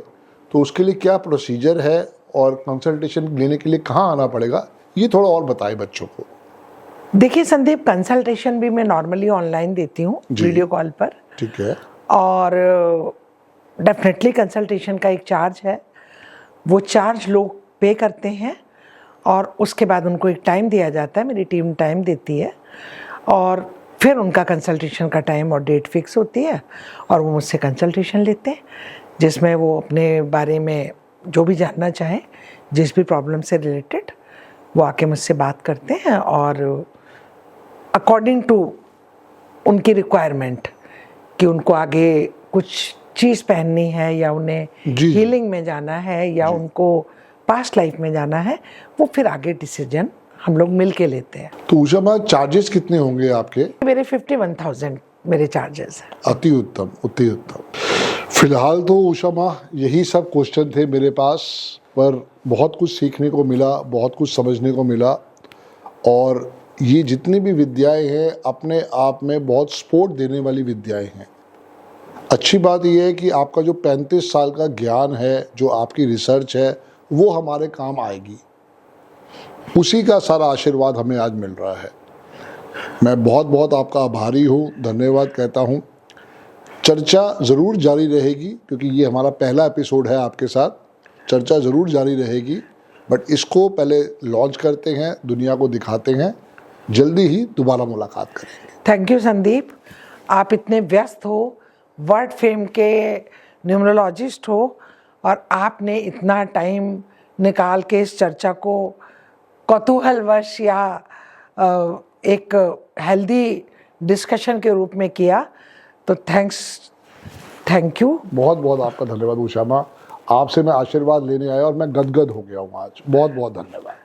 तो उसके लिए क्या प्रोसीजर है और कंसल्टेशन लेने के लिए कहाँ आना पड़ेगा, ये थोड़ा और बताएं बच्चों को। देखिए संदीप, कंसल्टेशन भी मैं नॉर्मली ऑनलाइन देती हूँ, वीडियो कॉल पर। ठीक है। और डेफिनेटली कंसल्टेशन का एक चार्ज है, वो चार्ज लोग पे करते हैं और उसके बाद उनको एक टाइम दिया जाता है, मेरी टीम टाइम देती है और फिर उनका कंसल्टेशन का टाइम और डेट फिक्स होती है और वो मुझसे कंसल्टेशन लेते हैं, जिसमें वो अपने बारे में जो भी जानना चाहें, जिस भी प्रॉब्लम से रिलेटेड, वो आके मुझसे बात करते हैं और अकॉर्डिंग टू उनकी रिक्वायरमेंट कि उनको आगे कुछ चीज़ पहननी है या उन्हें हीलिंग में जाना है या उनको पास्ट लाइफ में जाना है, वो फिर आगे डिसीजन हम लोग मिल के लेते हैं। तो उषा माँ, चार्जेस कितने होंगे आपके? मेरे 51,000 मेरे चार्जेस हैं। अति उत्तम, अति उत्तम। फिलहाल तो उषा माँ यही सब क्वेश्चन थे मेरे पास, पर बहुत कुछ सीखने को मिला, बहुत कुछ समझने को मिला। और ये जितनी भी विद्याएं हैं अपने आप में बहुत सपोर्ट देने वाली विद्याएं हैं। अच्छी बात यह है कि आपका जो 35 साल का ज्ञान है, जो आपकी रिसर्च है, वो हमारे काम आएगी। उसी का सारा आशीर्वाद हमें आज मिल रहा है। मैं बहुत बहुत आपका आभारी हूँ, धन्यवाद कहता हूँ। चर्चा ज़रूर जारी रहेगी क्योंकि ये हमारा पहला एपिसोड है आपके साथ। चर्चा ज़रूर जारी रहेगी, बट इसको पहले लॉन्च करते हैं, दुनिया को दिखाते हैं। जल्दी ही दोबारा मुलाकात करेंगे। थैंक यू संदीप, आप इतने व्यस्त हो, वर्ल्ड फेम के न्यूमरोलॉजिस्ट हो और आपने इतना टाइम निकाल के इस चर्चा को कौतूहलवश या एक हेल्दी डिस्कशन के रूप में किया, तो थैंक यू। बहुत बहुत आपका धन्यवाद उषा माँ, आपसे मैं आशीर्वाद लेने आया और मैं गदगद हो गया हूँ आज। बहुत बहुत धन्यवाद।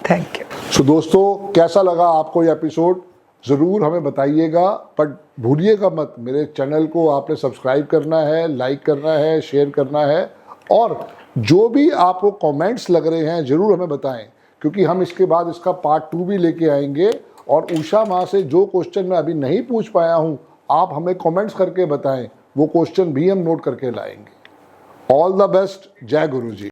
Thank you. सो दोस्तों, कैसा लगा आपको ये एपिसोड ज़रूर हमें बताइएगा, बट भूलिएगा मत, मेरे चैनल को आपने सब्सक्राइब करना है, लाइक करना है, शेयर करना है और जो भी आपको कमेंट्स लग रहे हैं ज़रूर हमें बताएं, क्योंकि हम इसके बाद इसका पार्ट 2 भी लेके आएंगे। और उषा माँ से जो क्वेश्चन मैं अभी नहीं पूछ पाया हूँ, आप हमें कमेंट्स करके बताएं, वो क्वेश्चन भी हम नोट करके लाएंगे। All the best. जय गुरु जी।